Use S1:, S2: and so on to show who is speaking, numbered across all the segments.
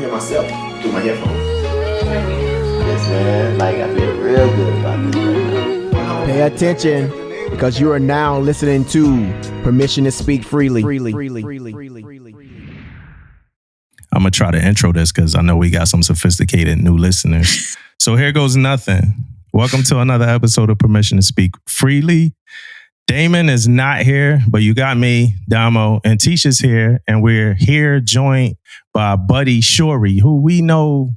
S1: hear myself through my headphones. Yes, man. Like, I feel real good about this right now.
S2: Pay attention, because you are now listening to Permission to Speak Freely.
S3: I'm going to try to intro this because I know we got some sophisticated new listeners. So here goes nothing. Welcome to another episode of Permission to Speak Freely. Damon is not here, but you got me, Damo, and Tisha's here. And we're here joined by buddy Shorey, who we know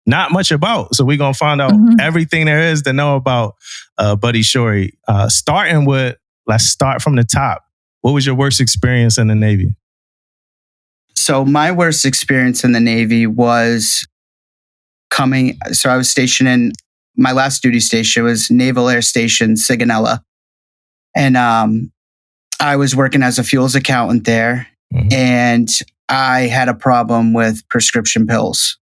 S3: not much about. So we're going to find out everything there is to know about buddy Shorey. Let's start from the top. What was your worst experience in the Navy?
S4: So my worst experience in the Navy was so I was stationed in, my last duty station was Naval Air Station Sigonella. And I was working as a fuels accountant there. And I had a problem with prescription pills.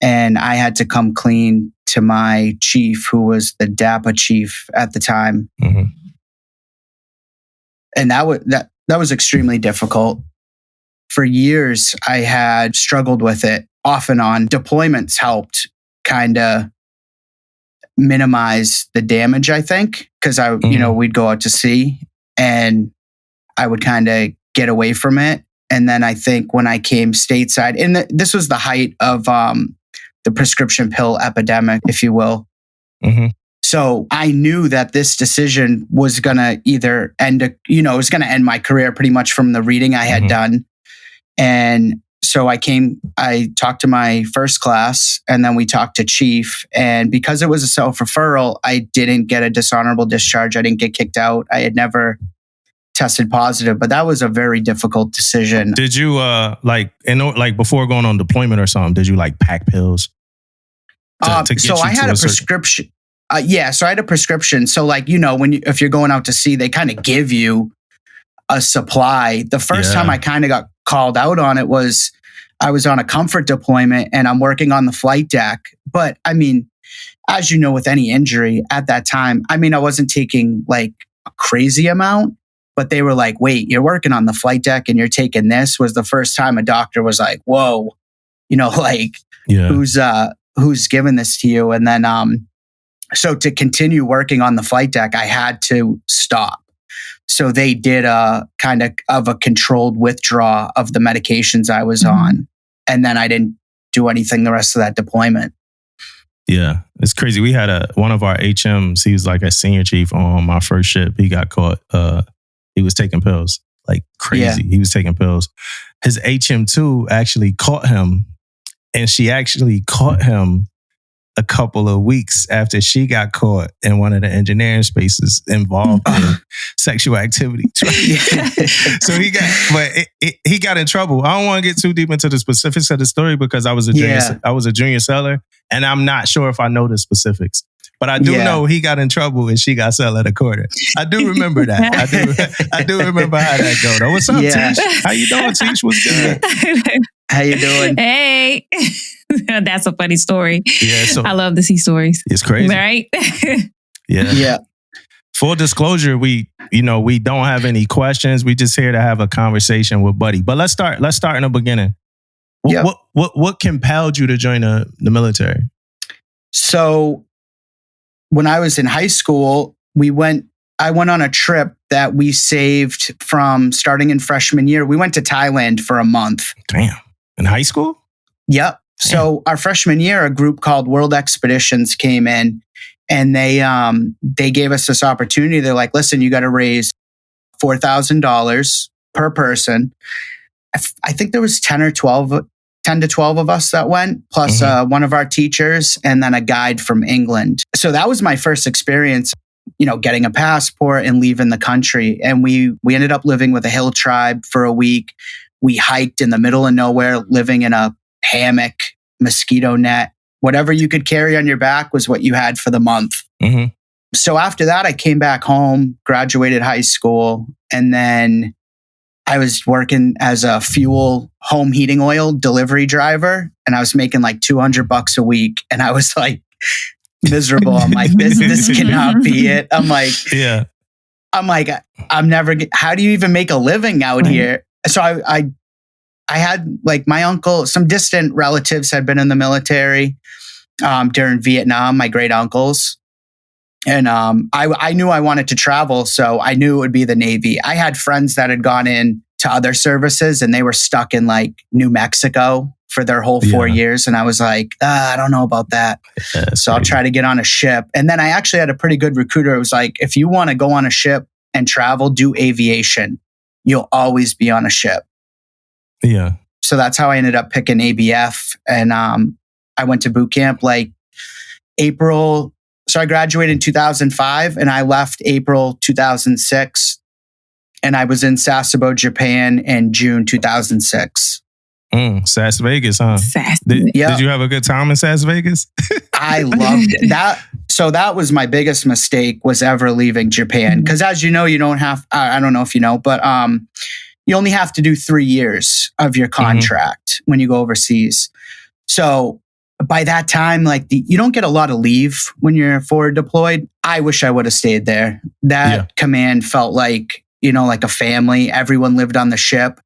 S4: And I had to come clean to my chief, who was the DAPA chief at the time. And that was extremely difficult. For years, I had struggled with it off and on. Deployments helped kind of minimize the damage, I think, because we'd go out to sea and I would kind of get away from it. And then I think when I came stateside, and this was the height of the prescription pill epidemic, if you will. So I knew that this decision was going to either it was going to end my career pretty much from the reading I had done. And so I talked to my first class, and then we talked to chief. And because it was a self-referral, I didn't get a dishonorable discharge. I didn't get kicked out. I had never tested positive, but that was a very difficult decision.
S3: Did you before going on deployment or something, did you pack pills?
S4: So I had a prescription. So I had a prescription. So if you're going out to sea, they kind of give you a supply. The first time I kind of got called out on it was I was on a comfort deployment and I'm working on the flight deck. But I mean, as you know, with any injury at that time, I mean, I wasn't taking a crazy amount, but they were like, wait, you're working on the flight deck and you're taking this. Was the first time a doctor was like, whoa, who's giving this to you? And then, so to continue working on the flight deck, I had to stop. So they did a kind of a controlled withdrawal of the medications I was on. And then I didn't do anything the rest of that deployment.
S3: Yeah, it's crazy. We had one of our HMs, he was like a senior chief on my first ship. He got caught. He was taking pills like crazy. He was taking pills. His HM2 actually caught him, and she actually caught him a couple of weeks after she got caught in one of the engineering spaces involved in sexual activity. So he got in trouble. I don't want to get too deep into the specifics of the story because I was a junior sailor, and I'm not sure if I know the specifics. But I do know he got in trouble and she got sent at a quarter. I do remember that. I do remember how that go. Though. What's up, Tish? How you doing, Tish? What's good?
S4: How you doing?
S5: Hey. That's a funny story.
S3: Yeah, so
S5: I love to see stories.
S3: It's crazy.
S5: Right?
S3: Yeah. Full disclosure, we don't have any questions. We just here to have a conversation with Buddy. But let's start in the beginning. What compelled you to join the military?
S4: So when I was in high school, I went on a trip that we saved from starting in freshman year. We went to Thailand for a month.
S3: Damn. In high school?
S4: Yep. So our freshman year, a group called World Expeditions came in, and they gave us this opportunity. They're like, listen, you got to raise $4,000 per person. I think there was 10 to 12 of us that went, plus one of our teachers and then a guide from England. So that was my first experience, getting a passport and leaving the country. And we ended up living with a hill tribe for a week. We hiked in the middle of nowhere, living in a hammock, mosquito net. Whatever you could carry on your back was what you had for the month. So after that, I came back home, graduated high school, and then I was working as a fuel home heating oil delivery driver, and I was making like $200 a week. And I was like miserable. I'm like, this cannot be it. I'm like, I'm never, how do you even make a living out here? So I I had like my uncle, some distant relatives had been in the military during Vietnam, my great uncles. And I knew I wanted to travel, so I knew it would be the Navy. I had friends that had gone in to other services and they were stuck in like New Mexico for their whole 4 years. And I was like, I don't know about that. So I'll try to get on a ship. And then I actually had a pretty good recruiter. It was like, if you want to go on a ship and travel, do aviation. You'll always be on a ship.
S3: Yeah.
S4: So that's how I ended up picking ABF. And I went to boot camp like April. So I graduated in 2005 and I left April 2006. And I was in Sasebo, Japan in June 2006.
S3: Sas Vegas, huh? Did you have a good time in Sas Vegas?
S4: I loved it. So that was my biggest mistake, was ever leaving Japan. Because as you know, you don't have, I don't know if you know, but you only have to do 3 years of your contract when you go overseas. So by that time, like you don't get a lot of leave when you're forward deployed. I wish I would have stayed there. That command felt like, like a family. Everyone lived on the ship.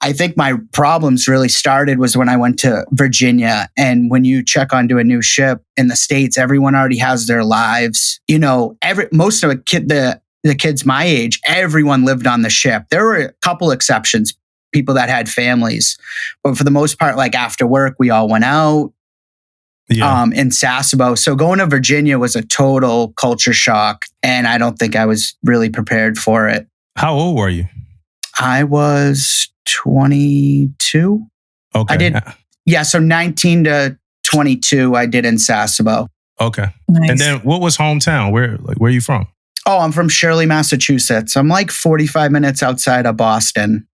S4: I think my problems really started was when I went to Virginia. And when you check onto a new ship in the States, everyone already has their lives. Most of the kids my age, everyone lived on the ship. There were a couple exceptions, people that had families. But for the most part, like after work, we all went out in Sasebo. So going to Virginia was a total culture shock. And I don't think I was really prepared for it.
S3: How old were you?
S4: I was 22.
S3: Okay.
S4: I did. Yeah. So 19 to 22, I did in Sasebo.
S3: Okay.
S5: Nice.
S3: And then what was hometown? Where are you from?
S4: Oh, I'm from Shorey, Massachusetts. I'm like 45 minutes outside of Boston.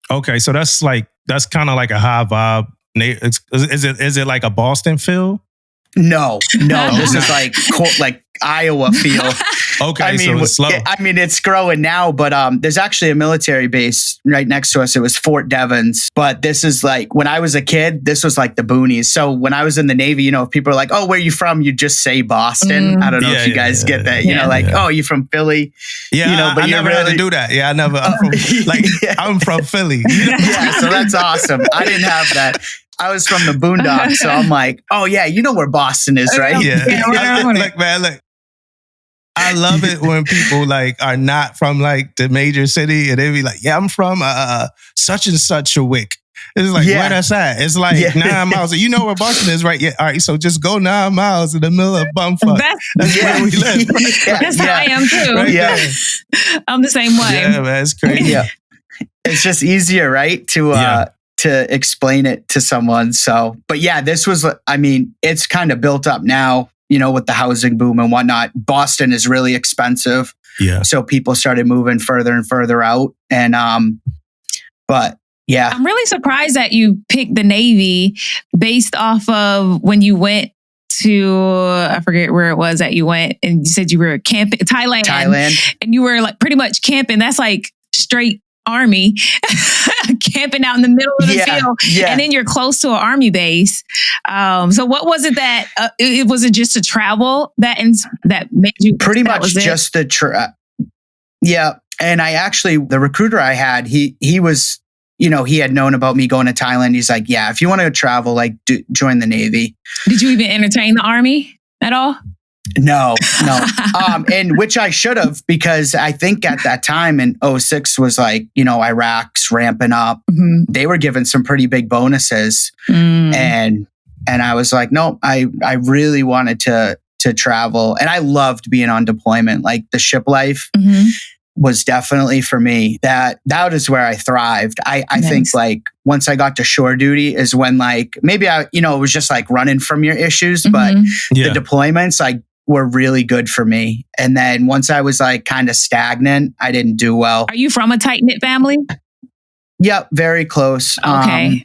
S3: Okay. So that's kind of like a high vibe. Is it like a Boston feel?
S4: No, this is like Iowa feel.
S3: Okay, so it's slow.
S4: It's growing now, but there's actually a military base right next to us. It was Fort Devens. But this is like, when I was a kid, this was like the boonies. So when I was in the Navy, if people are like, oh, where are you from? You just say Boston. I don't know if you guys get that. Oh, you from Philly?
S3: Yeah, but I never had to do that. Yeah, I never. I'm from Philly.
S4: Yeah, so that's awesome. I didn't have that. I was from the boondocks, so I'm like, oh yeah, you know where Boston is, right?
S3: Yeah. Look, I love it when people like are not from like the major city and they be like, yeah, I'm from such and such a wick. It's like, where that's at? It's like 9 miles. You know where Boston is, right? Yeah. All right. So just go 9 miles in the middle of bumfuck. That's where we live.
S5: That's how I am too.
S3: Right
S4: yeah.
S5: I'm the same way.
S3: Yeah, man, it's crazy.
S4: Yeah. It's just easier, right? To explain it to someone. So, but yeah, this was, it's kind of built up now, with the housing boom and whatnot. Boston is really expensive.
S3: Yeah.
S4: So people started moving further and further out. And, but yeah.
S5: I'm really surprised that you picked the Navy based off of when you went to, I forget where it was that you went, and you said you were camping, Thailand. And you were like pretty much camping. That's like straight Army, camping out in the middle of the field, and then you're close to an Army base. So what was it that it was just to travel that made you
S4: pretty much just the yeah. And I actually, the recruiter I had, he was, he had known about me going to Thailand. He's like, yeah, if you want to travel, like join the Navy.
S5: Did you even entertain the Army at all?
S4: No. And which I should have, because I think at that time in 2006 was like, Iraq's ramping up. Mm-hmm. They were given some pretty big bonuses. And I was like, no, I really wanted to travel. And I loved being on deployment. Like the ship life was definitely for me. That is where I thrived. I think like once I got to shore duty is when like, maybe it was just like running from your issues, but the deployments, like, were really good for me. And then once I was like kind of stagnant, I didn't do well.
S5: Are you from a tight-knit family?
S4: Yep, very close.
S5: Okay.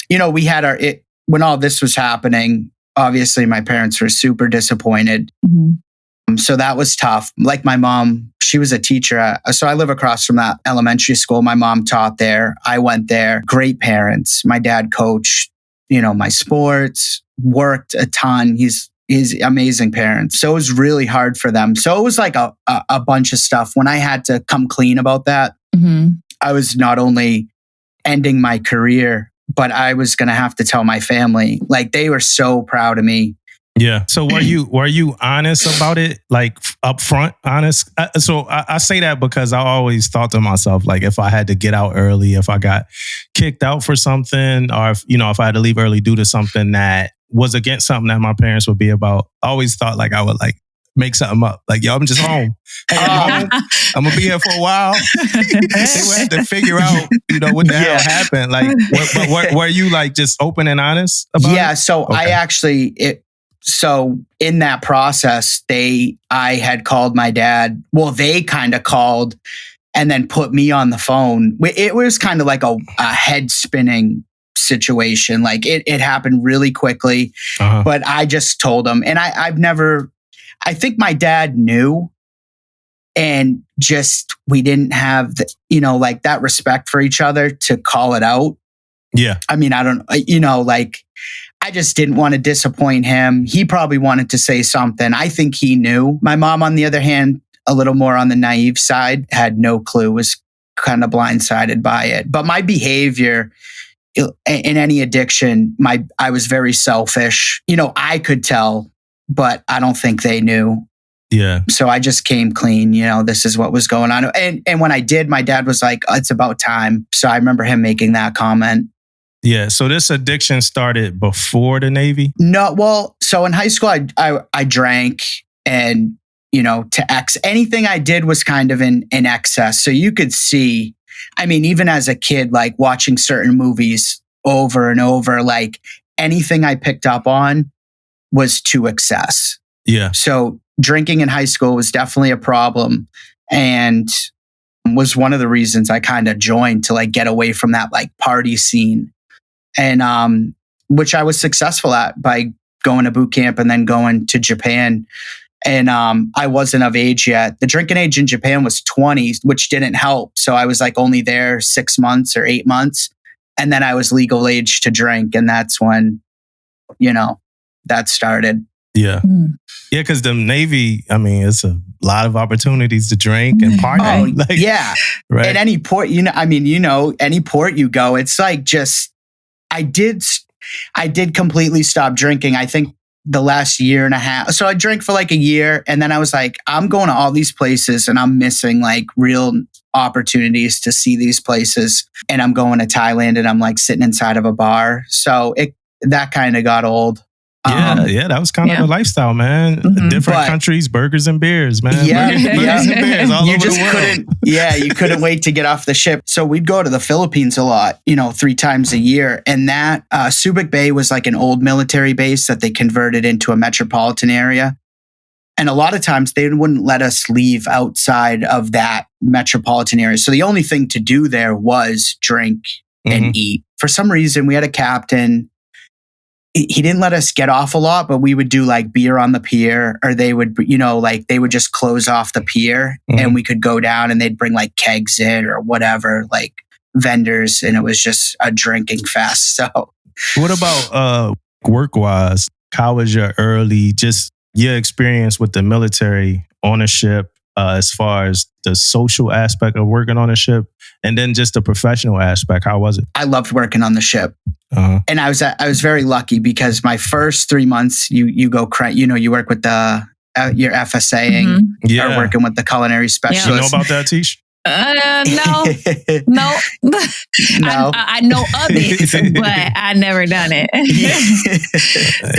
S4: We had when all this was happening, obviously my parents were super disappointed. Mm-hmm. So that was tough. Like my mom, she was a teacher. So I live across from that elementary school. My mom taught there. I went there. Great parents. My dad coached, my sports, worked a ton. He's amazing parents. So it was really hard for them. So it was like a bunch of stuff. When I had to come clean about that, I was not only ending my career, but I was going to have to tell my family. Like, they were so proud of me.
S3: Yeah. So were you honest about it, like upfront honest? So I say that because I always thought to myself, like, if I had to get out early, if I got kicked out for something, or if I had to leave early due to something that was against something that my parents would be about, I always thought like I would like make something up. Like, yo, I'm just home. Hey, I'm home. I'm gonna be here for a while. They would have to figure out, what the hell happened. Like, were you like just open and honest about it?
S4: Yeah. So okay. So in that process, I had called my dad. Well, they kind of called and then put me on the phone. It was kind of like a head spinning situation. Like it happened really quickly, but I just told him. And I think my dad knew, and just, we didn't have like that respect for each other to call it out.
S3: Yeah.
S4: I mean, I don't, I just didn't want to disappoint him. He probably wanted to say something. I think he knew. My mom, on the other hand, a little more on the naive side, had no clue, was kind of blindsided by it. But my behavior in any addiction, I was very selfish. I could tell, but I don't think they knew.
S3: Yeah.
S4: So I just came clean. This is what was going on. And when I did, my dad was like, "It's about time." So I remember him making that comment.
S3: Yeah. So this addiction started before the Navy?
S4: No. Well, so in high school, I drank, and, anything I did was kind of in excess. So you could see, I mean, even as a kid, like watching certain movies over and over, like anything I picked up on was to excess.
S3: Yeah.
S4: So drinking in high school was definitely a problem, and was one of the reasons I kind of joined, to like get away from that like party scene. And which I was successful at by going to boot camp and then going to Japan. And I wasn't of age yet. The drinking age in Japan was 20, which didn't help. So I was like only there 6 months or 8 months. And then I was legal age to drink. And that's when, that started.
S3: Yeah. Yeah, because the Navy, I mean, it's a lot of opportunities to drink and party.
S4: Oh, yeah.
S3: Right.
S4: At any port, any port you go, it's like just, I did completely stop drinking, I think the last year and a half. So I drank for like a year, and then I was like, I'm going to all these places and I'm missing like real opportunities to see these places. And I'm going to Thailand and I'm like sitting inside of a bar. So that kind of got old.
S3: Yeah, that was kind of the lifestyle, man.
S5: Mm-hmm.
S3: Different countries, burgers and beers, man.
S4: Yeah,
S3: burgers and beers all over the world.
S4: You couldn't wait to get off the ship. So we'd go to the Philippines a lot, 3 times a year. And that Subic Bay was like an old military base that they converted into a metropolitan area. And a lot of times they wouldn't let us leave outside of that metropolitan area. So the only thing to do there was drink and eat. For some reason, we had a captain. He didn't let us get off a lot, but we would do like beer on the pier, or they would, they would just close off the pier and we could go down and they'd bring like kegs in or whatever, like vendors. And it was just a drinking fest. So
S3: what about work-wise? How was your your experience with the military on a ship, as far as the social aspect of working on a ship, and then just the professional aspect? How was it? I
S4: loved working on the ship. And I was very lucky because my first 3 months, you go, you work with your FSAing, or working with the culinary specialist.
S3: You know about that, Tish?
S5: No. I know of it, but I never done it.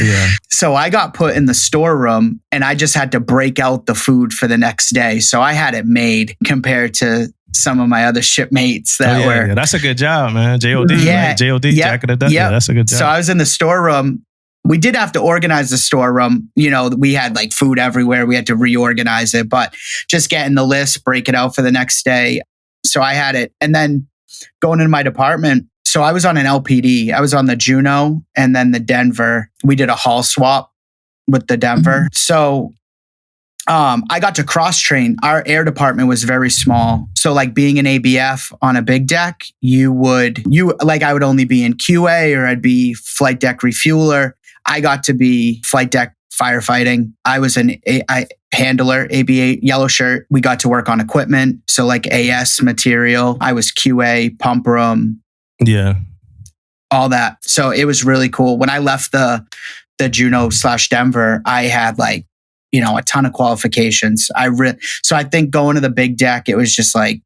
S3: Yeah.
S4: So I got put in the storeroom and I just had to break out the food for the next day. So I had it made compared to some of my other shipmates that were.
S3: Yeah, that's a good job, man. JOD,
S4: yeah,
S3: right? JOD, Jack of the Duck. Yeah, that's a good job.
S4: So I was in the storeroom. We did have to organize the storeroom. We had like food everywhere. We had to reorganize it, but just getting the list, break it out for the next day. So I had it. And then going into my department. So I was on an LPD. I was on the Juno and then the Denver. We did a hall swap with the Denver. So I got to cross train. Our air department was very small. So like being an ABF on a big deck, I would only be in QA or I'd be flight deck refueler. I got to be flight deck firefighting. I was an handler, ABA yellow shirt. We got to work on equipment. So like AS material. I was QA, pump room,
S3: Yeah.
S4: All that. So it was really cool. When I left the Juneau/Denver, I had like, a ton of qualifications. So I think going to the big deck, it was just like,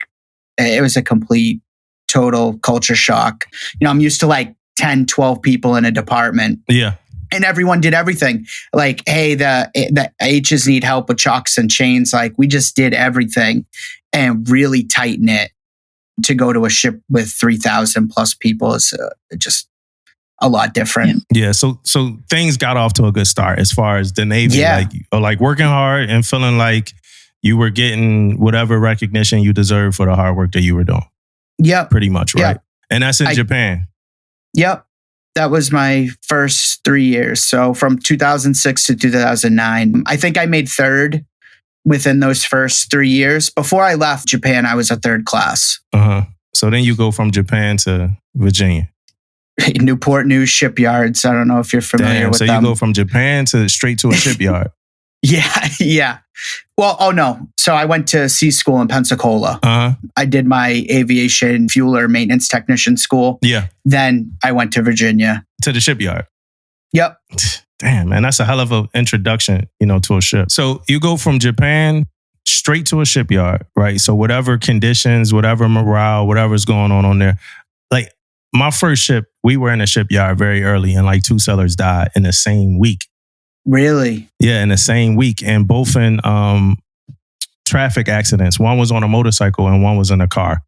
S4: it was a complete, total culture shock. I'm used to like 10, 12 people in a department.
S3: Yeah.
S4: And everyone did everything. Like, hey, the H's need help with chalks and chains. Like, we just did everything and really tighten it. To go to a ship with 3,000 plus people is just a lot different.
S3: Yeah. So things got off to a good start as far as the Navy.
S4: Yeah.
S3: Like working hard and feeling like you were getting whatever recognition you deserve for the hard work that you were doing.
S4: Yep.
S3: Pretty much, right?
S4: Yep.
S3: And that's in Japan.
S4: Yep. That was my first 3 years. So from 2006 to 2009, I think I made third within those first 3 years. Before I left Japan, I was a third class.
S3: So then you go from Japan to Virginia.
S4: Newport News shipyards. I don't know if you're familiar with them.
S3: So you go from Japan straight to a shipyard.
S4: Yeah. Well, oh no. So I went to C school in Pensacola. I did my aviation fueler maintenance technician school.
S3: Yeah.
S4: Then I went to Virginia.
S3: To the shipyard.
S4: Yep.
S3: Damn, man, that's a hell of an introduction, to a ship. So you go from Japan straight to a shipyard, right? So whatever conditions, whatever morale, whatever's going on there. Like my first ship, we were in a shipyard very early and like 2 sailors died in the same week.
S4: Really?
S3: Yeah, in the same week. And both in traffic accidents. One was on a motorcycle and one was in a car.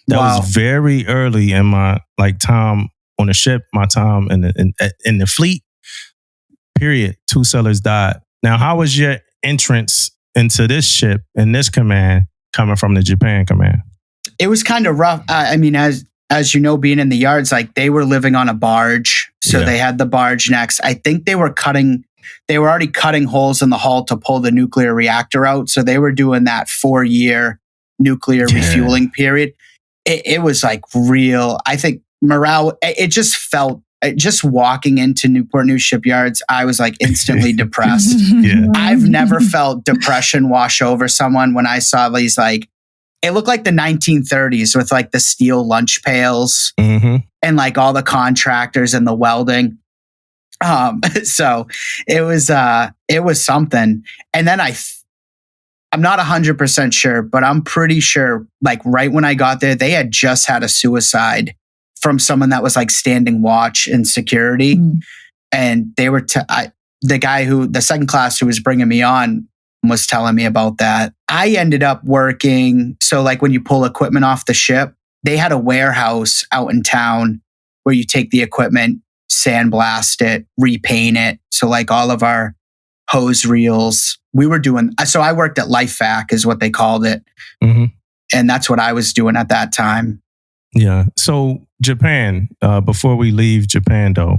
S3: That was very early in my time on the ship, my time in the fleet. Period. 2 sailors died. Now, how was your entrance into this ship and this command coming from the Japan command?
S4: It was kind of rough. I mean, as you know, being in the yards, like they were living on a barge. So they had the barge next. I think they were already cutting holes in the hull to pull the nuclear reactor out. So they were doing that 4-year nuclear refueling period. It was like real, I think morale, it just felt, just walking into Newport News shipyards, I was like instantly depressed.
S3: Yeah.
S4: I've never felt depression wash over someone when I saw these it looked like the 1930s with like the steel lunch pails and like all the contractors and the welding. So it was something. And then I'm not 100% sure, but I'm pretty sure like right when I got there, they had just had a suicide from someone that was like standing watch in security. And they were, the second class who was bringing me on was telling me about that. I ended up working. So like when you pull equipment off the ship, they had a warehouse out in town where you take the equipment, sandblast it, repaint it. So like all of our hose reels, we were doing. So I worked at LifeVac is what they called it. And that's what I was doing at that time.
S3: Yeah. So Japan, before we leave Japan though.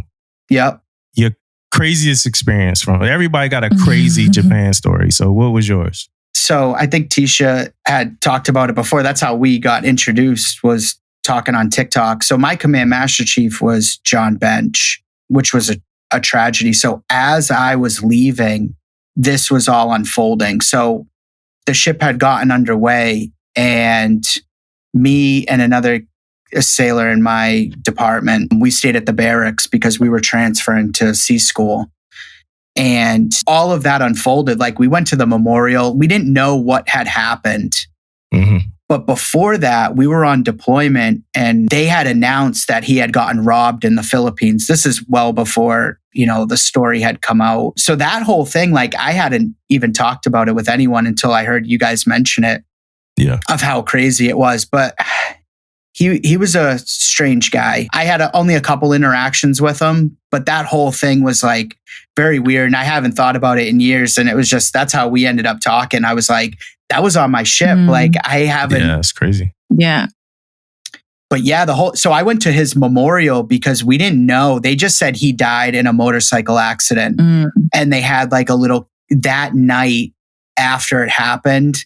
S4: Yep.
S3: Your craziest experience from everybody got a crazy Japan story. So what was yours?
S4: So I think Tisha had talked about it before. That's how we got introduced, was talking on TikTok. So my command master chief was John Bench, which was a tragedy. So as I was leaving, this was all unfolding. So the ship had gotten underway and me and another sailor in my department, we stayed at the barracks because we were transferring to C school. And all of that unfolded. Like we went to the memorial. We didn't know what had happened. But before that, we were on deployment and they had announced that he had gotten robbed in the Philippines. This is well before, the story had come out. So that whole thing, like I hadn't even talked about it with anyone until I heard you guys mention it.
S3: Yeah.
S4: Of how crazy it was. But he was a strange guy. I had only a couple interactions with him, but that whole thing was like very weird. And I haven't thought about it in years. And it was just, that's how we ended up talking. I was like, that was on my ship. Like I haven't.
S3: Yeah, it's crazy.
S5: Yeah.
S4: But yeah, so I went to his memorial because we didn't know. They just said he died in a motorcycle accident. And they had like that night after it happened,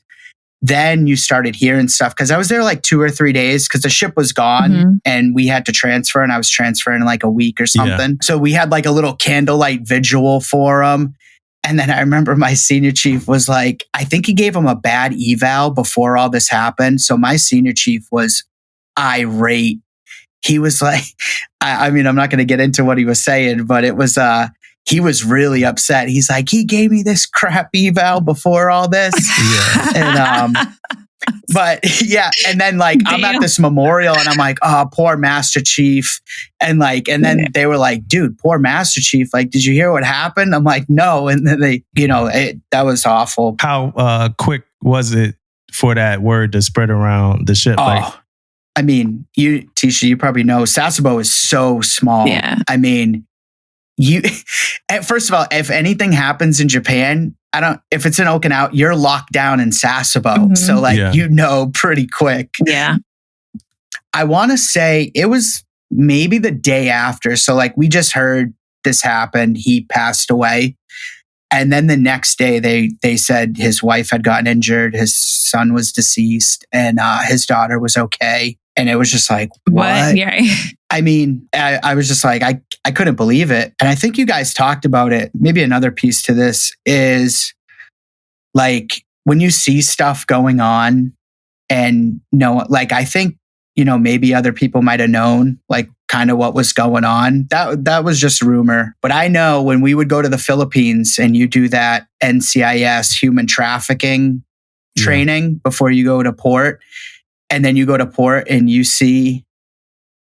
S4: then you started hearing stuff. Cause I was there like 2 or 3 days because the ship was gone and we had to transfer, and I was transferring in like a week or something. So we had like a little candlelight vigil for him. And then I remember my senior chief was like, I think he gave him a bad eval before all this happened. So my senior chief was irate. he was like, I mean, I'm not going to get into what he was saying, but it was, he was really upset. He's like, he gave me this crap eval before all this. And, but yeah. And then like, I'm at this memorial and I'm like, oh, poor Master Chief. And then they were like, dude, poor Master Chief. Like, did you hear what happened? I'm like, no. And then they, that was awful.
S3: How quick was it for that word to spread around the ship?
S4: I mean, Tisha, you probably know Sasebo is so small.
S5: Yeah.
S4: I mean, first of all, if anything happens in Japan, if it's in Okinawa, you're locked down in Sasebo. Mm-hmm. So pretty quick.
S5: Yeah.
S4: I want to say it was maybe the day after. So like we just heard this happened. He passed away. And then the next day they said his wife had gotten injured. His son was deceased and his daughter was okay. And it was just like, what?
S5: Yeah.
S4: I mean, I was just like, I couldn't believe it. And I think you guys talked about it. Maybe another piece to this is like when you see stuff going on and like, I think, maybe other people might have known like kind of what was going on. That was just rumor. But I know when we would go to the Philippines and you do that NCIS human trafficking training before you go to port, and then you go to port and you see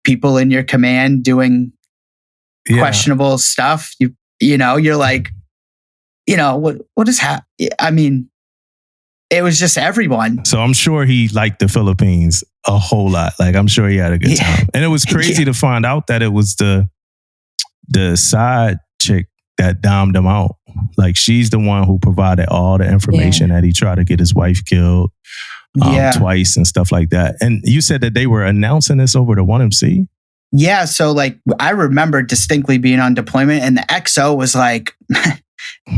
S4: people in your command doing questionable stuff, you're like, what is happening? I mean, it was just everyone.
S3: So I'm sure he liked the Philippines a whole lot. Like I'm sure he had a good time. And it was crazy to find out that it was the side chick that domed him out. Like she's the one who provided all the information that he tried to get his wife killed twice and stuff like that. And you said that they were announcing this over the 1MC?
S4: Yeah. So like I remember distinctly being on deployment and the XO was like,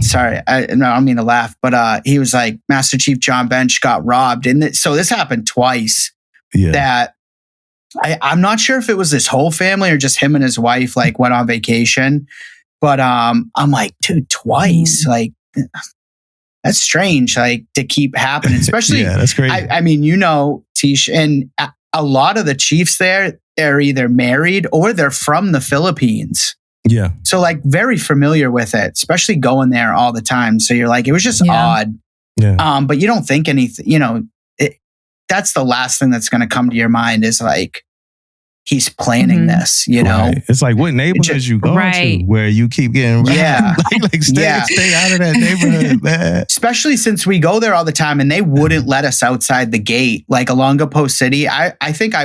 S4: sorry, I don't mean to laugh, but he was like, Master Chief John Bench got robbed. And so this happened twice. That I'm not sure if it was his whole family or just him and his wife like went on vacation. But I'm like, dude, twice. Like that's strange, like to keep happening, especially.
S3: That's crazy.
S4: I mean, Tish, and a lot of the chiefs there, they're either married or they're from the Philippines.
S3: Yeah.
S4: So like very familiar with it, especially going there all the time. So you're like, it was just odd.
S3: Yeah.
S4: But you don't think anything, that's the last thing that's going to come to your mind is like, he's planning this,
S3: Right. It's like, what neighborhood you going to where you keep getting stay out of that neighborhood, man.
S4: Especially since we go there all the time and they wouldn't let us outside the gate. Like along Post City, I think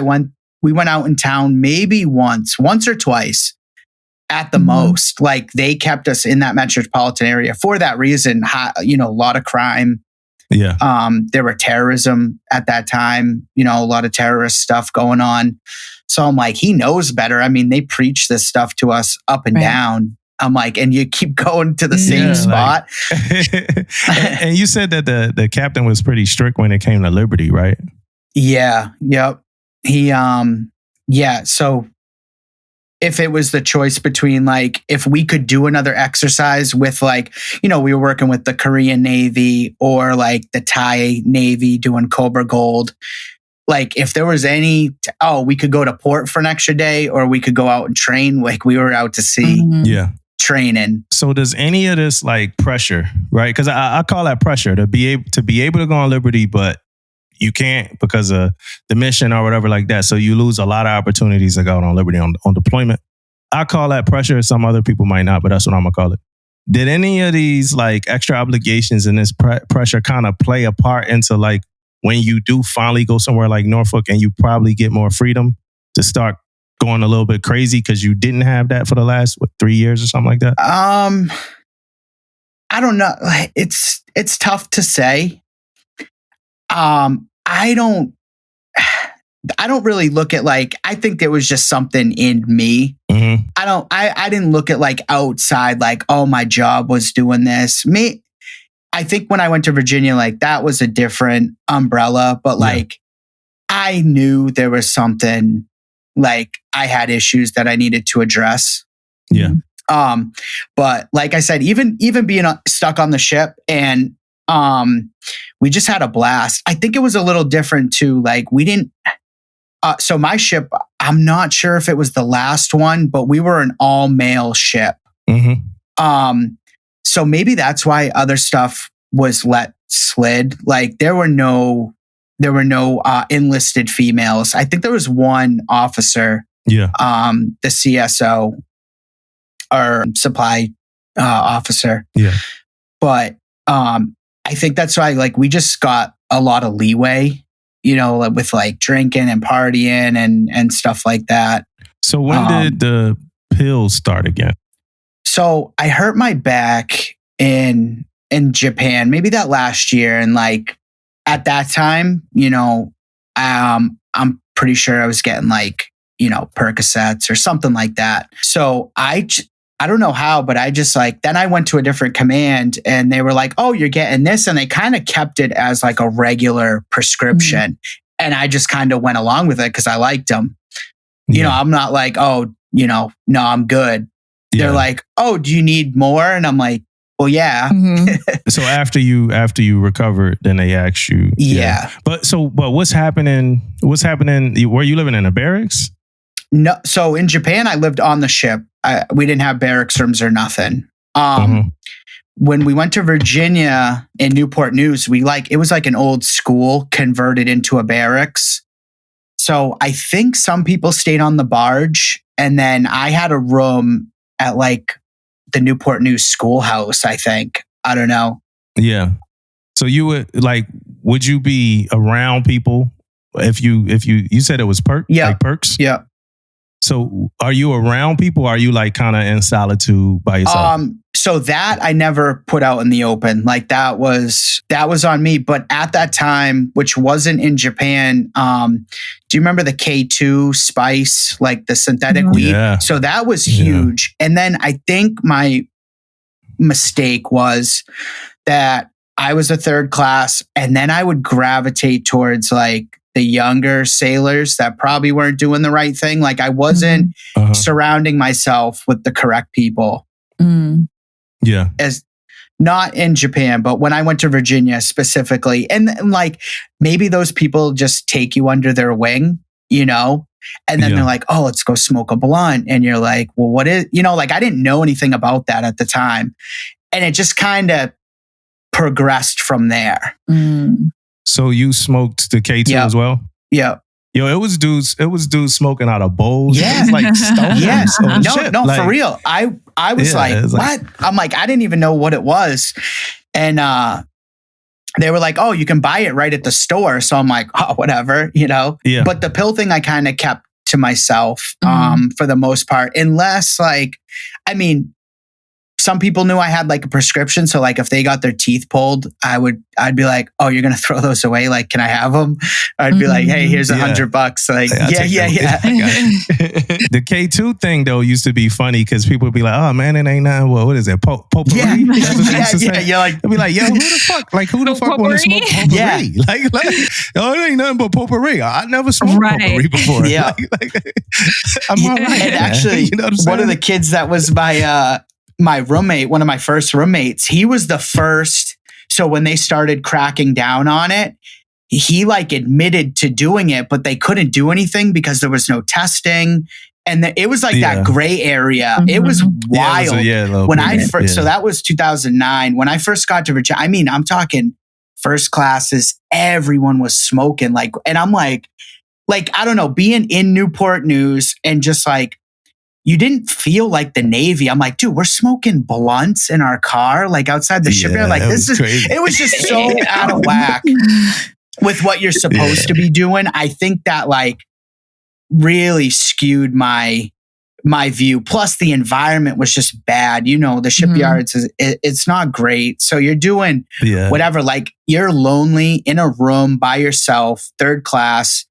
S4: we went out in town maybe once or twice at the most. Like they kept us in that metropolitan area for that reason. A lot of crime.
S3: Yeah.
S4: There were terrorism at that time, a lot of terrorist stuff going on. So I'm like, he knows better. I mean, they preach this stuff to us up and down. I'm like, and you keep going to the same spot.
S3: And you said that the captain was pretty strict when it came to liberty, right?
S4: Yeah. Yep. He, so if it was the choice between like, if we could do another exercise with like, we were working with the Korean Navy or like the Thai Navy doing Cobra Gold. Like if there was we could go to port for an extra day or we could go out and train. Like we were out to sea training.
S3: So does any of this like pressure, right? Because I call that pressure to be able to go on liberty, but you can't because of the mission or whatever like that. So you lose a lot of opportunities to go out on liberty on deployment. I call that pressure. Some other people might not, but that's what I'm going to call it. Did any of these like extra obligations and this pressure kind of play a part into like when you do finally go somewhere like Norfolk and you probably get more freedom to start going a little bit crazy because you didn't have that for the last 3 years or something like that?
S4: I don't know. It's tough to say. I don't really look at like, I think there was just something in me. Mm-hmm. I didn't look at like outside, like, oh, my job was doing this. I think when I went to Virginia, like that was a different umbrella, but like I knew there was something, like I had issues that I needed to address.
S3: Yeah.
S4: But like I said, even being stuck on the ship and we just had a blast. I think it was a little different too. Like we didn't. So my ship, I'm not sure if it was the last one, but we were an all male ship. So maybe that's why other stuff was let slid. Like there were no enlisted females. I think there was one officer, the CSO or supply officer.
S3: Yeah.
S4: But I think that's why like we just got a lot of leeway, you know, with like drinking and partying and stuff like that.
S3: So when did the pills start again?
S4: So I hurt my back in Japan, maybe that last year. And like at that time, you know, I'm pretty sure I was getting like, you know, Percocets or something like that. So I don't know how, but I just like, then I went to a different command and they were like, oh, you're getting this. And they kind of kept it as like a regular prescription. And I just kind of went along with it because I liked them. You know, I'm not like, oh, you know, no, I'm good. They're like, oh, do you need more? And I'm like, well, yeah.
S3: So after you recovered, then they asked you.
S4: Yeah.
S3: But what's happening? Were you living in a barracks?
S4: No. So in Japan, I lived on the ship. We didn't have barracks rooms or nothing. When we went to Virginia in Newport News, it was like an old school converted into a barracks. So I think some people stayed on the barge, and then I had a room at like the Newport News schoolhouse, I think. I don't know. Yeah.
S3: So you would you be around people if you said it was perks?
S4: Yeah.
S3: So are you around people? Or are you like kind of in solitude by yourself?
S4: So that I never put out in the open. Like that was on me. But at that time, which wasn't in Japan, do you remember the K2 spice, like the synthetic weed?
S3: Yeah.
S4: So that was huge. And then I think my mistake was that I was a third class, and then I would gravitate towards like the younger sailors that probably weren't doing the right thing. Like I wasn't surrounding myself with the correct people.
S3: Yeah.
S4: As not in Japan, but when I went to Virginia specifically, and like maybe those people just take you under their wing, you know, and then they're like, oh, let's go smoke a blunt. And you're like, well, what is, you know, like I didn't know anything about that at the time. And it just kind of progressed from there.
S3: So you smoked the K2 as well?
S4: Yeah.
S3: Yo, it was dudes smoking out of bowls.
S4: Yeah.
S3: It was like stoners.
S4: No, like, for real. I was like, what? I'm like, I didn't even know what it was. And they were like, oh, you can buy it right at the store. So I'm like, oh, whatever, you know?
S3: Yeah.
S4: But the pill thing I kind of kept to myself for the most part. Unless like, I mean, some people knew I had like a prescription. So like if they got their teeth pulled, I'd be like, oh, you're going to throw those away? Like, can I have them? Or I'd be like, hey, here's $100. Like, yeah.
S3: The K2 thing though used to be funny because people would be like, oh man, it ain't nothing. What is it? Potpourri?
S4: Yeah. You're like,
S3: they'd be like, yo, who the fuck? Like, who the fuck want to smoke potpourri? Yeah. Like, oh, it ain't nothing but potpourri. I never smoked potpourri before.
S4: Yeah.
S3: I'm all right.
S4: And actually, you know one of the kids that was my roommate, one of my first roommates, he was the first. So when they started cracking down on it, he like admitted to doing it, but they couldn't do anything because there was no testing. And it was like that gray area. It was wild. So that was 2009. When I first got to Virginia, I mean, I'm talking first classes, everyone was smoking. Like, and I'm like, I don't know, being in Newport News and just like, you didn't feel like the Navy. I'm like, dude, we're smoking blunts in our car, like outside the shipyard. Like this is crazy. It was just so out of whack with what you're supposed to be doing. I think that like really skewed my view. Plus the environment was just bad. You know, the shipyards, it's not great. So you're doing whatever, like you're lonely in a room by yourself, third class.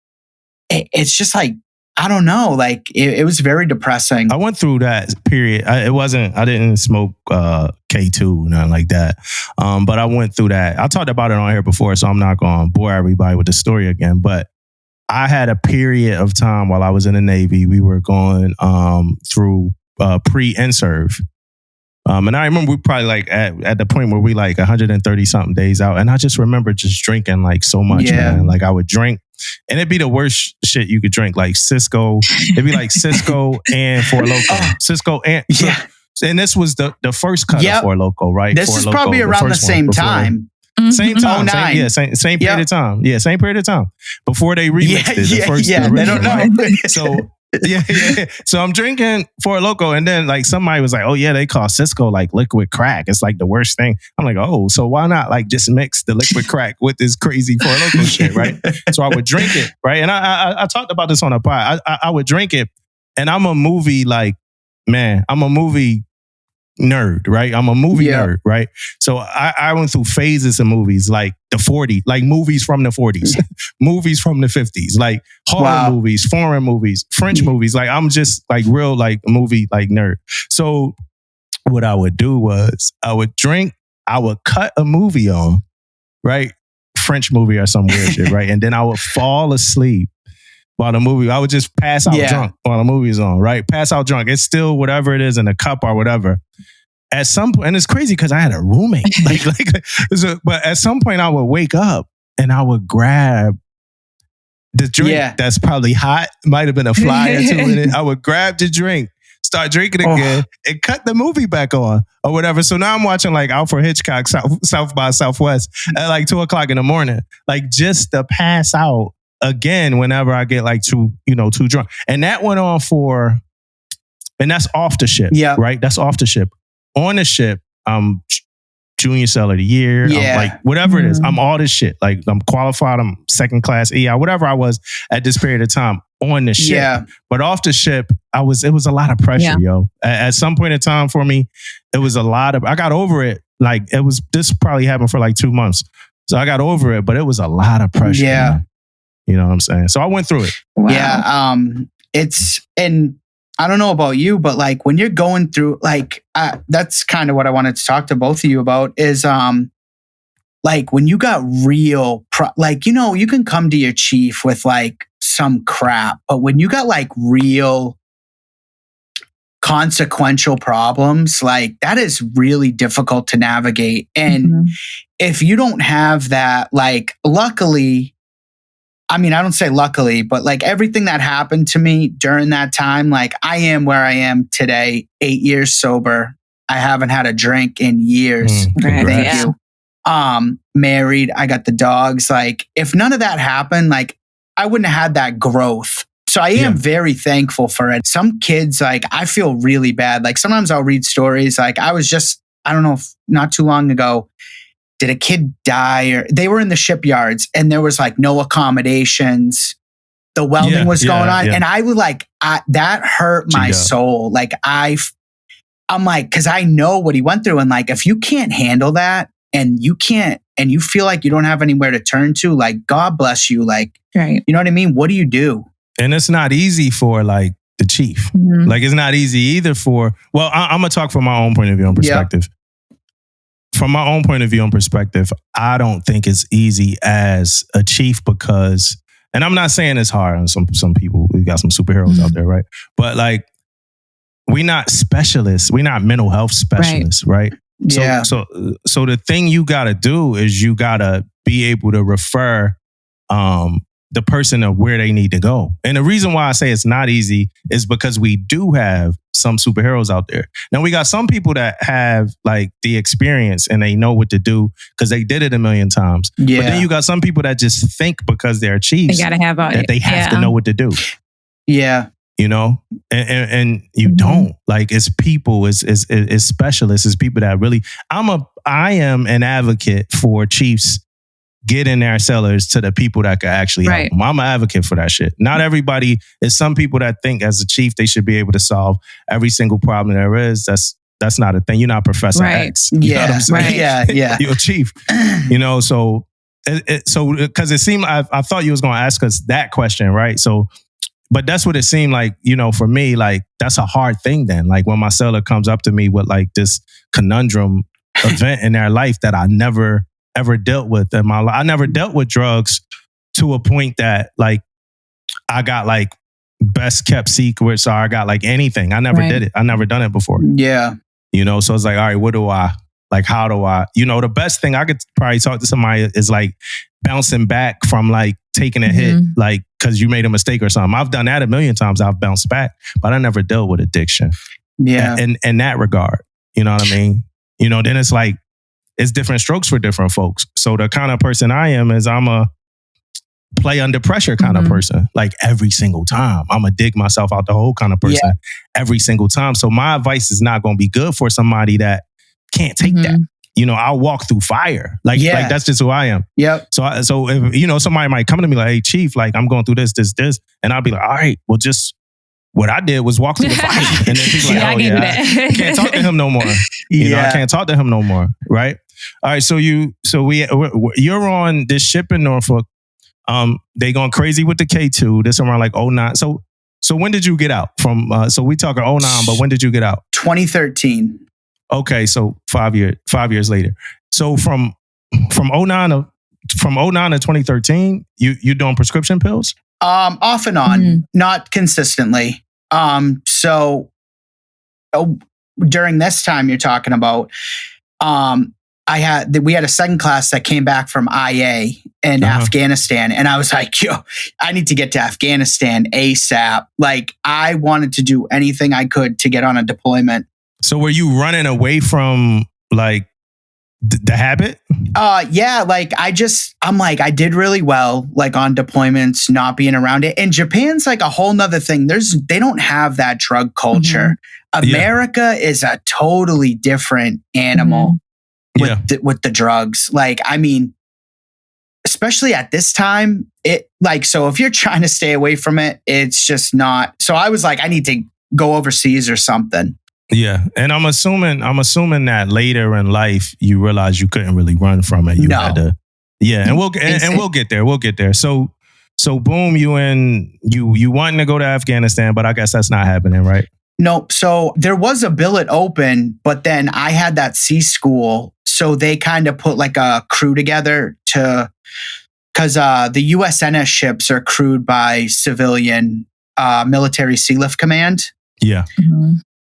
S4: It's just like, I don't know. Like it was very depressing.
S3: I went through that period. I didn't smoke K2, nothing like that. But I went through that. I talked about it on here before, so I'm not going to bore everybody with the story again. But I had a period of time while I was in the Navy. We were going through pre-in-serve. And I remember we probably like at the point where we like 130 something days out. And I just remember just drinking like so much, man. Like I would drink And it'd be the worst shit you could drink, like Cisco. It'd be like Cisco and Four Loko. Cisco and and this was the first cut of Four Loko, right?
S4: This
S3: Four
S4: is
S3: Loko,
S4: probably around the same time.
S3: Same time, same period of time. Yeah, same period of time before they remixed it. The first, the original,
S4: they don't know.
S3: Right? So so I'm drinking Four Loko, and then like somebody was like, "Oh yeah, they call Cisco like liquid crack. It's like the worst thing." I'm like, "Oh, so why not like just mix the liquid crack with this crazy Four Loko shit, right?" So I would drink it, right? And I talked about this on a pod. I would drink it, and I'm a movie nerd, right? I'm a movie nerd, right? So I went through phases of movies, like the 40s, like movies from the 40s, movies from the 50s, like horror movies, foreign movies, French movies. Like I'm just like real like movie like nerd. So what I would do was I would cut a movie on, right? French movie or some weird shit, right? And then I would fall asleep while the movie, I would just pass out drunk while the movie's on, right? Pass out drunk. It's still whatever it is in a cup or whatever. At some point, and it's crazy because I had a roommate. But at some point, I would wake up and I would grab the drink that's probably hot. Might have been a fly or two in it. I would grab the drink, start drinking again, and cut the movie back on or whatever. So now I'm watching like Alfred Hitchcock South by Southwest at like 2:00 in the morning, like just to pass out again whenever I get like too drunk. And that went on and that's off the ship, right? That's off the ship. On the ship, I'm junior seller of the year. I'm like, whatever it is, I'm all this shit. Like I'm qualified, I'm second class EI, whatever I was at this period of time on the ship. Yeah. But off the ship, it was a lot of pressure, yo. At some point in time for me, it was I got over it. Like this probably happened for like 2 months. So I got over it, but it was a lot of pressure. Yeah. Man. You know what I'm saying? So I went through it.
S4: Wow. Yeah. And I don't know about you, but like when you're going through, like, that's kind of what I wanted to talk to both of you about is, like when you got real, you can come to your chief with like some crap, but when you got like real consequential problems, like that is really difficult to navigate. And if you don't have that, like, luckily, I mean, I don't say luckily, but like everything that happened to me during that time, like I am where I am today, 8 years sober. I haven't had a drink in years. Thank you. Married, I got the dogs. Like if none of that happened, like I wouldn't have had that growth. So I am very thankful for it. Some kids, like I feel really bad. Like sometimes I'll read stories. Like I don't know if not too long ago, did a kid die? Or they were in the shipyards and there was like no accommodations. The welding was going on. And I was like, that hurt my soul. Like I'm like, cause I know what he went through. And like, if you can't handle that and you feel like you don't have anywhere to turn to, like, God bless you. Like, you know what I mean? What do you do?
S3: And it's not easy for like the chief. Like it's not easy either I'm gonna talk from my own point of view and perspective. From my own point of view and perspective, I don't think it's easy as a chief because, and I'm not saying it's hard on some people. We got some superheroes out there, right? But like, we're not specialists. We're not mental health specialists, right? So the thing you got to do is you got to be able to refer the person of where they need to go. And the reason why I say it's not easy is because we do have some superheroes out there. Now we got some people that have like the experience and they know what to do because they did it a million times. Yeah. But then you got some people that just think because they're chiefs
S5: they have
S3: to know what to do.
S4: Yeah.
S3: You know, and you don't. Like it's people, it's specialists, it's people that really. I am an advocate for chiefs getting their sellers to the people that could actually help them. I'm an advocate for that shit. Not everybody. Is some people that think as a chief they should be able to solve every single problem there is. That's not a thing. You're not Professor X. You know what I'm saying? Yeah. You're a chief. You know, so because it seemed I thought you was going to ask us that question, right? So. But that's what it seemed like, you know, for me, like, that's a hard thing then. Like, when my seller comes up to me with, like, this conundrum event in their life that I never, ever dealt with in my life. I never dealt with drugs to a point that, like, I got, like, best kept secrets or I got, like, anything. I never did it. I never done it before.
S4: Yeah.
S3: You know, so it's like, all right, how do I, you know, the best thing I could probably talk to somebody is, like, bouncing back from like taking a hit, like because you made a mistake or something. I've done that a million times. I've bounced back, but I never dealt with addiction.
S4: Yeah.
S3: In that regard, you know what I mean? You know, then it's like, it's different strokes for different folks. So the kind of person I am is I'm a play under pressure kind of person. Like every single time, I'm gonna dig myself out the hole kind of person every single time. So my advice is not gonna be good for somebody that can't take that. You know, I'll walk through fire. Like that's just who I am.
S4: Yep.
S3: So if, you know, somebody might come to me like, hey, Chief, like I'm going through this. And I'll be like, all right, well, just what I did was walk through the fire. And then people like, I can't talk to him no more. You know, I can't talk to him no more. Right. All right. So you're on this ship in Norfolk. They going crazy with the K2. This around like 2009. So when did you get out from, so we talking 2009, but when did you get out?
S4: 2013.
S3: Okay, so 5 years later. So from 2009 to 2013, you doing prescription pills?
S4: Off and on, not consistently. So during this time you're talking about, we had a second class that came back from IA in Afghanistan. And I was like, yo, I need to get to Afghanistan ASAP. Like I wanted to do anything I could to get on a deployment.
S3: So were you running away from like the habit?
S4: Yeah, like I did really well, like on deployments, not being around it. And Japan's like a whole nother thing. They don't have that drug culture. America is a totally different animal with the drugs. Like, I mean, especially at this time, so if you're trying to stay away from it, it's just not. So I was like, I need to go overseas or something.
S3: Yeah, and I'm assuming that later in life you realize you couldn't really run from it. You had to, and we'll get there. We'll get there. So boom, you wanting to go to Afghanistan, but I guess that's not happening, right?
S4: No. So there was a billet open, but then I had that C school, so they kind of put like a crew together because the USNS ships are crewed by civilian military Sealift Command.
S3: Yeah.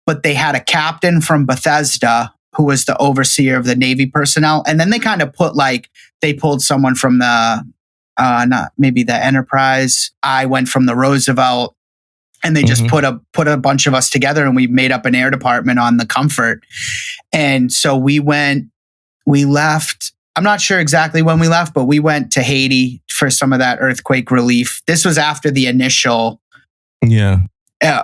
S4: But they had a captain from Bethesda who was the overseer of the Navy personnel. And then they kind of they pulled someone from the Enterprise. I went from the Roosevelt, and they just put a bunch of us together, and we made up an air department on the Comfort. And so we left. I'm not sure exactly when we left, but we went to Haiti for some of that earthquake relief. This was after the initial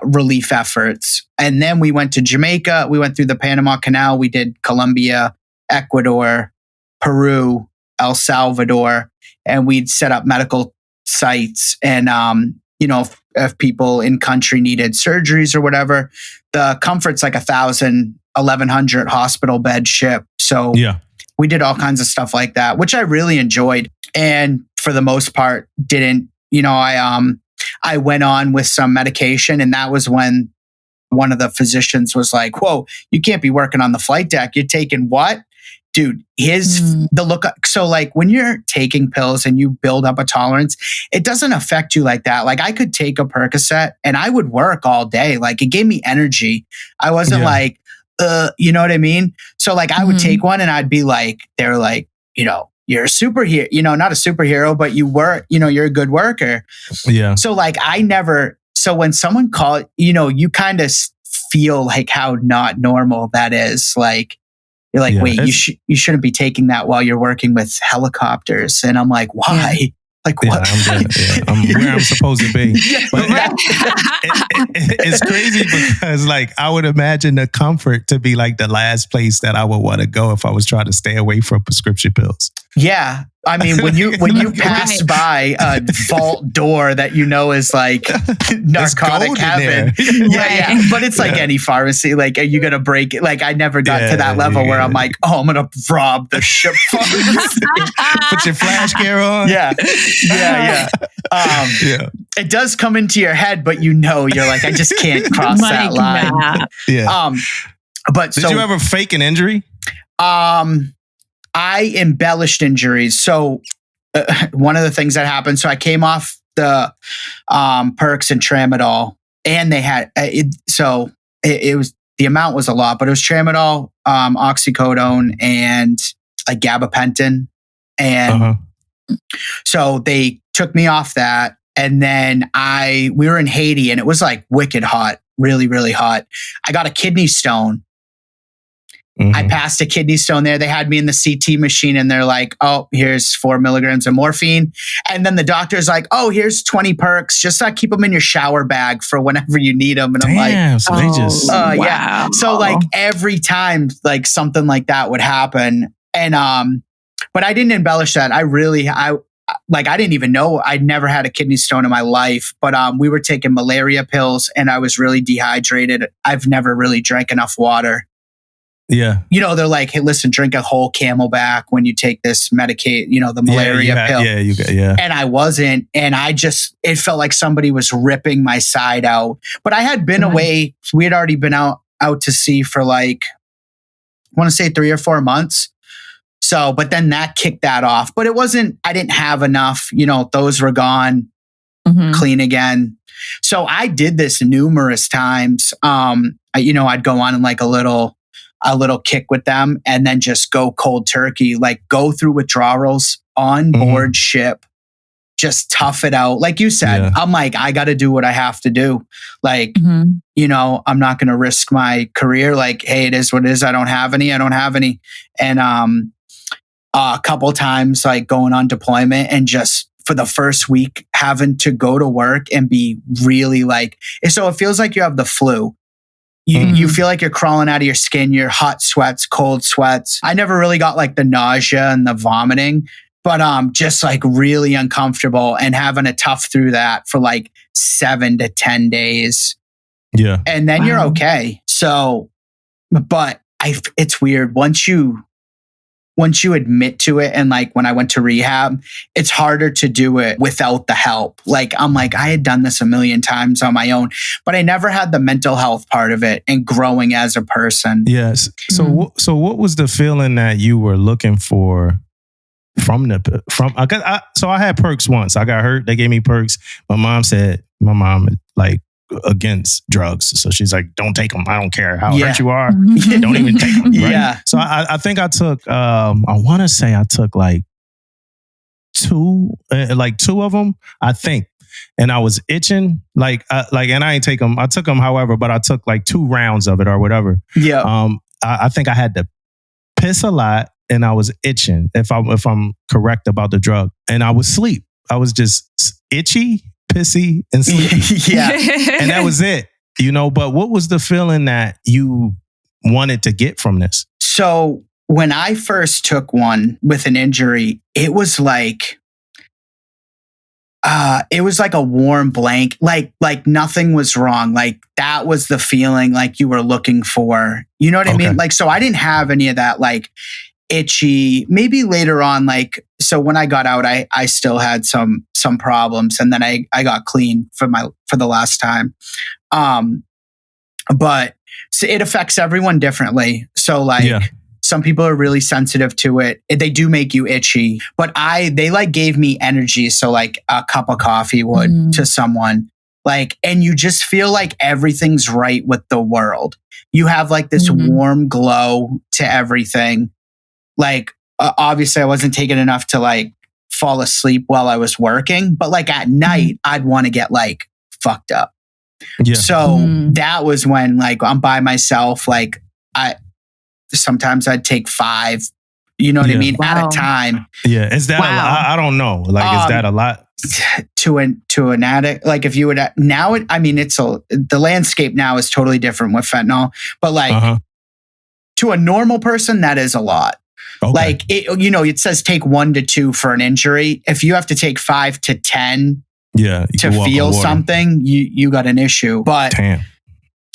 S4: relief efforts. And then we went to Jamaica. We went through the Panama Canal. We did Colombia, Ecuador, Peru, El Salvador, and we'd set up medical sites. And, if people in country needed surgeries or whatever, the Comfort's like 1,100 hospital bed ship. So we did all kinds of stuff like that, which I really enjoyed. And for the most part, I went on with some medication, and that was when one of the physicians was like, whoa, you can't be working on the flight deck. You're taking what? Dude, the look. So like when you're taking pills and you build up a tolerance, it doesn't affect you like that. Like I could take a Percocet and I would work all day. Like it gave me energy. I wasn't like, you know what I mean? So like I would take one and I'd be like, they're like, you're a superhero, not a superhero, but you work, you're a good worker. Yeah. So like so when someone called, you kind of feel like how not normal that is. Like, you're like, wait, you shouldn't be taking that while you're working with helicopters. And I'm like, why? Yeah. Like what?
S3: I'm where I'm supposed to be. But it's crazy because like I would imagine the Comfort to be like the last place that I would want to go if I was trying to stay away from prescription pills.
S4: Yeah. I mean, when you pass by a vault door that is like narcotic heaven. Yeah. But it's like any pharmacy. Like, are you going to break it? Like, I never got to that level where I'm like, oh, I'm going to rob the ship.
S3: Put your flash gear on.
S4: Yeah. It does come into your head, but you're like, I just can't cross that line.
S3: Yeah. But did you ever fake an injury?
S4: I embellished injuries. So one of the things that happened, so I came off the Percs and Tramadol, and they had it was, the amount was a lot, but it was Tramadol, oxycodone, and like gabapentin. And So they took me off that. And then we were in Haiti and it was like wicked hot, really, really hot. I got a kidney stone. I passed a kidney stone there. They had me in the CT machine and they're like, oh, here's 4 milligrams of morphine. And then the doctor's like, oh, here's 20 perks. Just keep them in your shower bag for whenever you need them. And I'm like,
S3: so they just,
S5: wow.
S4: Yeah. So like every time like something like that would happen. And, but I didn't embellish that. I didn't even know. I'd never had a kidney stone in my life, but we were taking malaria pills and I was really dehydrated. I've never really drank enough water.
S3: Yeah.
S4: They're like, hey, listen, drink a whole Camelback when you take this Medicaid, the malaria pill.
S3: Yeah.
S4: And I wasn't. And it felt like somebody was ripping my side out. But I had been away. We had already been out to sea for like, I want to say 3 or 4 months. So, but then that kicked that off. But I didn't have enough, those were gone, clean again. So I did this numerous times. I'd go on in like a little kick with them and then just go cold turkey, like go through withdrawals on board ship, just tough it out. Like you said, I'm like, I got to do what I have to do. Like, I'm not going to risk my career. Like, hey, it is what it is. I don't have any. And a couple times like going on deployment and just for the first week having to go to work and be really like, so it feels like you have the flu. You feel like you're crawling out of your skin. You're hot sweats, cold sweats. I never really got like the nausea and the vomiting, but just like really uncomfortable and having to tough through that for like 7 to 10 days.
S3: Yeah.
S4: And then you're okay. So, but it's weird. Once you admit to it, and like when I went to rehab, it's harder to do it without the help. Like I'm like, I had done this a million times on my own, but I never had the mental health part of it and growing as a person.
S3: Yes. So, so what was the feeling that you were looking for so I had perks once. I got hurt. They gave me perks. My mom like against drugs. So she's like, don't take them. I don't care how hurt you are. Don't even take them. Right?
S4: Yeah.
S3: So I think I took, I want to say I took like 2 of them, I think. And I was itching and I ain't take them. I took them, however, but I took like 2 rounds of it or whatever.
S4: Yeah.
S3: I think I had to piss a lot and I was itching if I'm correct about the drug, and I would sleep. I was just itchy, pissy, and sleepy.
S4: Yeah.
S3: And that was it, but what was the feeling that you wanted to get from this?
S4: So when I first took one with an injury, it was like a warm blanket, like nothing was wrong. Like that was the feeling like you were looking for, you know what I mean? Like, so I didn't have any of that, like itchy. Maybe later on, like, so when I got out, I still had some problems, and then I got clean for the last time. But so it affects everyone differently. So like some people are really sensitive to it. They do make you itchy, but they like gave me energy. So like a cup of coffee would to someone, like, and you just feel like everything's right with the world. You have like this warm glow to everything. Like, obviously I wasn't taking enough to like fall asleep while I was working, but like at night I'd want to get like fucked up. Yeah. So that was when like I'm by myself. Like sometimes I'd take 5, you know what I mean? Wow. At a time.
S3: Yeah. Is that a lot? I don't know. Like, is that a lot?
S4: To an addict? Like if you would, now the landscape now is totally different with fentanyl, but like to a normal person, that is a lot. Okay. Like it says take 1 to 2 for an injury. If you have to take 5 to 10 to feel something, you got an issue. But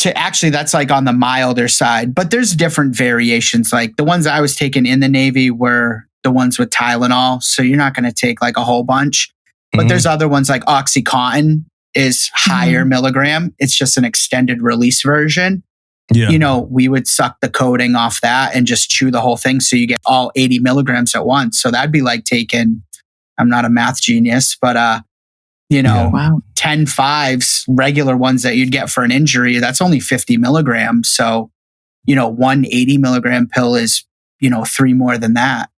S4: that's like on the milder side. But there's different variations. Like the ones I was taking in the Navy were the ones with Tylenol. So you're not going to take like a whole bunch. But there's other ones like OxyContin is higher milligram. It's just an extended release version. Yeah. We would suck the coating off that and just chew the whole thing. So you get all 80 milligrams at once. So that'd be like taking, I'm not a math genius, but 10 5s, regular ones that you'd get for an injury, that's only 50 milligrams. So, 1 80 milligram pill is, 3 more than that.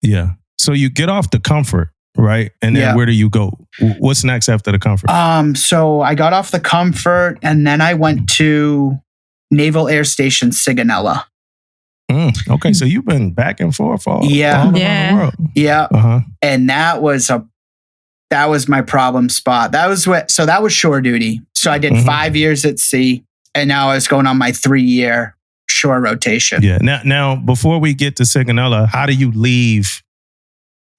S3: Yeah. So you get off the comfort right? And then where do you go? What's next after the Comfort?
S4: So I got off the Comfort, and then I went to Naval Air Station Sigonella.
S3: Okay, so you've been back and forth all around the world.
S4: Yeah, and that was my problem spot. That was shore duty. So I did 5 years at sea, and now I was going on my 3-year shore rotation.
S3: Yeah. Now, before we get to Sigonella, how do you leave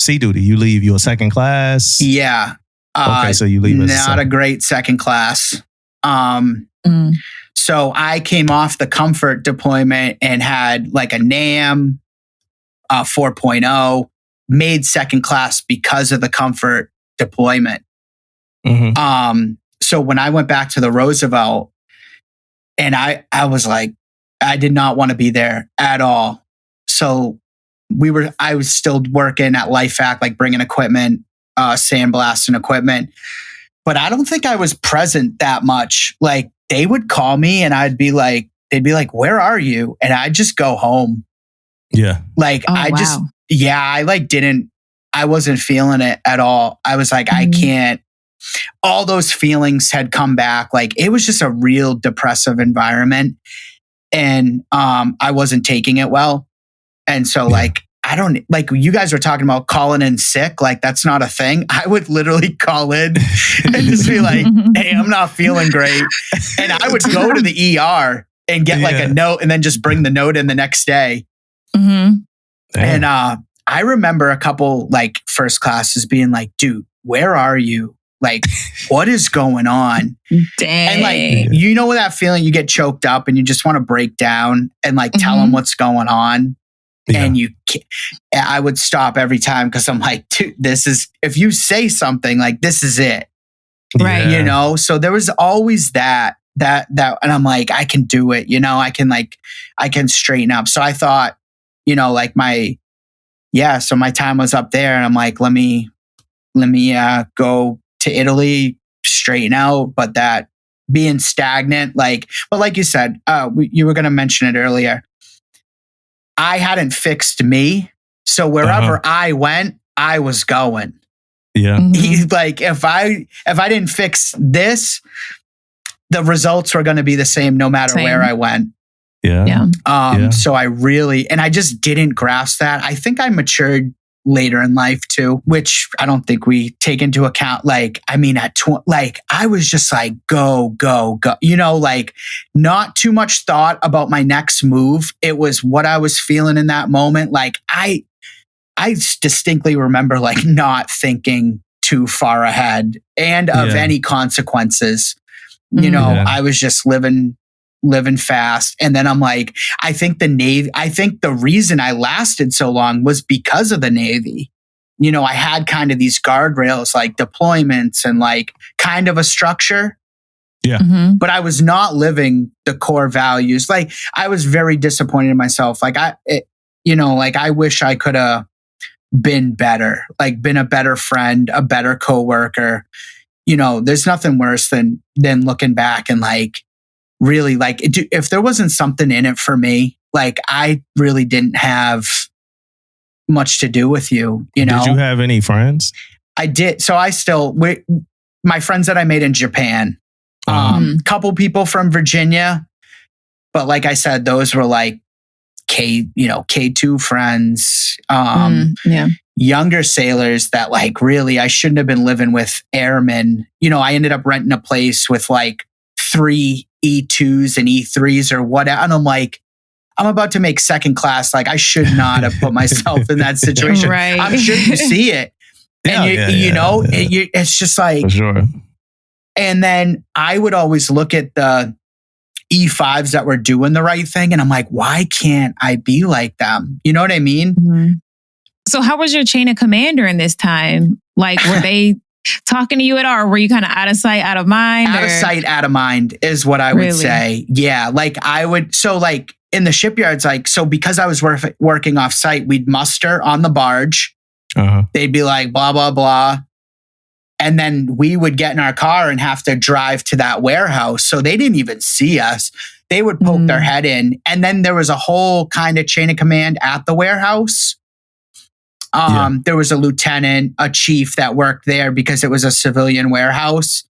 S3: sea duty? You leave your second class?
S4: Yeah.
S3: Okay, so you leave
S4: not a great second class. So I came off the Comfort deployment and had like a NAM 4.0, made second class because of the Comfort deployment. So when I went back to the Roosevelt, and I was like, I did not want to be there at all. So I was still working at LifeAct, like bringing equipment, sandblasting equipment. But I don't think I was present that much. Like they would call me and they'd be like, where are you? And I'd just go home.
S3: Yeah.
S4: Like I wasn't feeling it at all. I was like, I can't. All those feelings had come back. Like it was just a real depressive environment. And I wasn't taking it well. And so like, I don't, like you guys were talking about calling in sick. Like that's not a thing. I would literally call in and just be like, hey, I'm not feeling great. And I would go to the ER and get like a note and then just bring the note in the next day. And I remember a couple like first classes being like, dude, where are you? Like, what is going on?
S5: Dang.
S4: And like, you know that feeling you get choked up and you just want to break down and like tell them what's going on. Yeah. And I would stop every time because I'm like, dude, if you say something like, this is it.
S5: Right.
S4: You know? So there was always that, and I'm like, I can do it. You know, I can straighten up. So I thought, you know, like so my time was up there and I'm like, let me go to Italy, straighten out, but that being stagnant, but like you said, you were going to mention it earlier. I hadn't fixed me. So wherever I went, I was going.
S3: Yeah.
S4: Like if I didn't fix this, the results were going to be the same no matter where I went.
S3: Yeah.
S4: So I just didn't grasp that. I think I matured later in life too, which I don't think we take into account. Like, I mean, I was just like, go, you know, like not too much thought about my next move. It was what I was feeling in that moment. Like I distinctly remember like not thinking too far ahead and of any consequences. You know, I was just living fast. And then I'm like, I think the reason I lasted so long was because of the Navy. You know, I had kind of these guardrails, like deployments and like kind of a structure.
S3: Yeah.
S4: But I was not living the core values. Like I was very disappointed in myself. Like I wish I could have been better, like been a better friend, a better coworker. You know, there's nothing worse than looking back and like, really like if there wasn't something in it for me, like I really didn't have much to do with you, you know?
S3: Did you have any friends?
S4: I did. So my friends that I made in Japan, couple people from Virginia, but like I said, those were like K2 friends, younger sailors that like really, I shouldn't have been living with airmen. You know, I ended up renting a place with like 3 E2s and E3s or whatever. And I'm like, I'm about to make second class. Like I should not have put myself in that situation.
S5: Right.
S4: I'm sure you see it. And it's just like,
S3: for sure.
S4: And then I would always look at the E5s that were doing the right thing. And I'm like, why can't I be like them? You know what I mean?
S5: So how was your chain of command during this time? Like, were they talking to you at all, or were you kind of out of sight, out of mind?
S4: Out of sight, out of mind is what I would say. Yeah. Like so like in the shipyards, like, so because I was working off site, we'd muster on the barge. They'd be like, blah, blah, blah. And then we would get in our car and have to drive to that warehouse. So they didn't even see us. They would poke their head in. And then there was a whole kind of chain of command at the warehouse. There was a lieutenant, a chief that worked there because it was a civilian warehouse.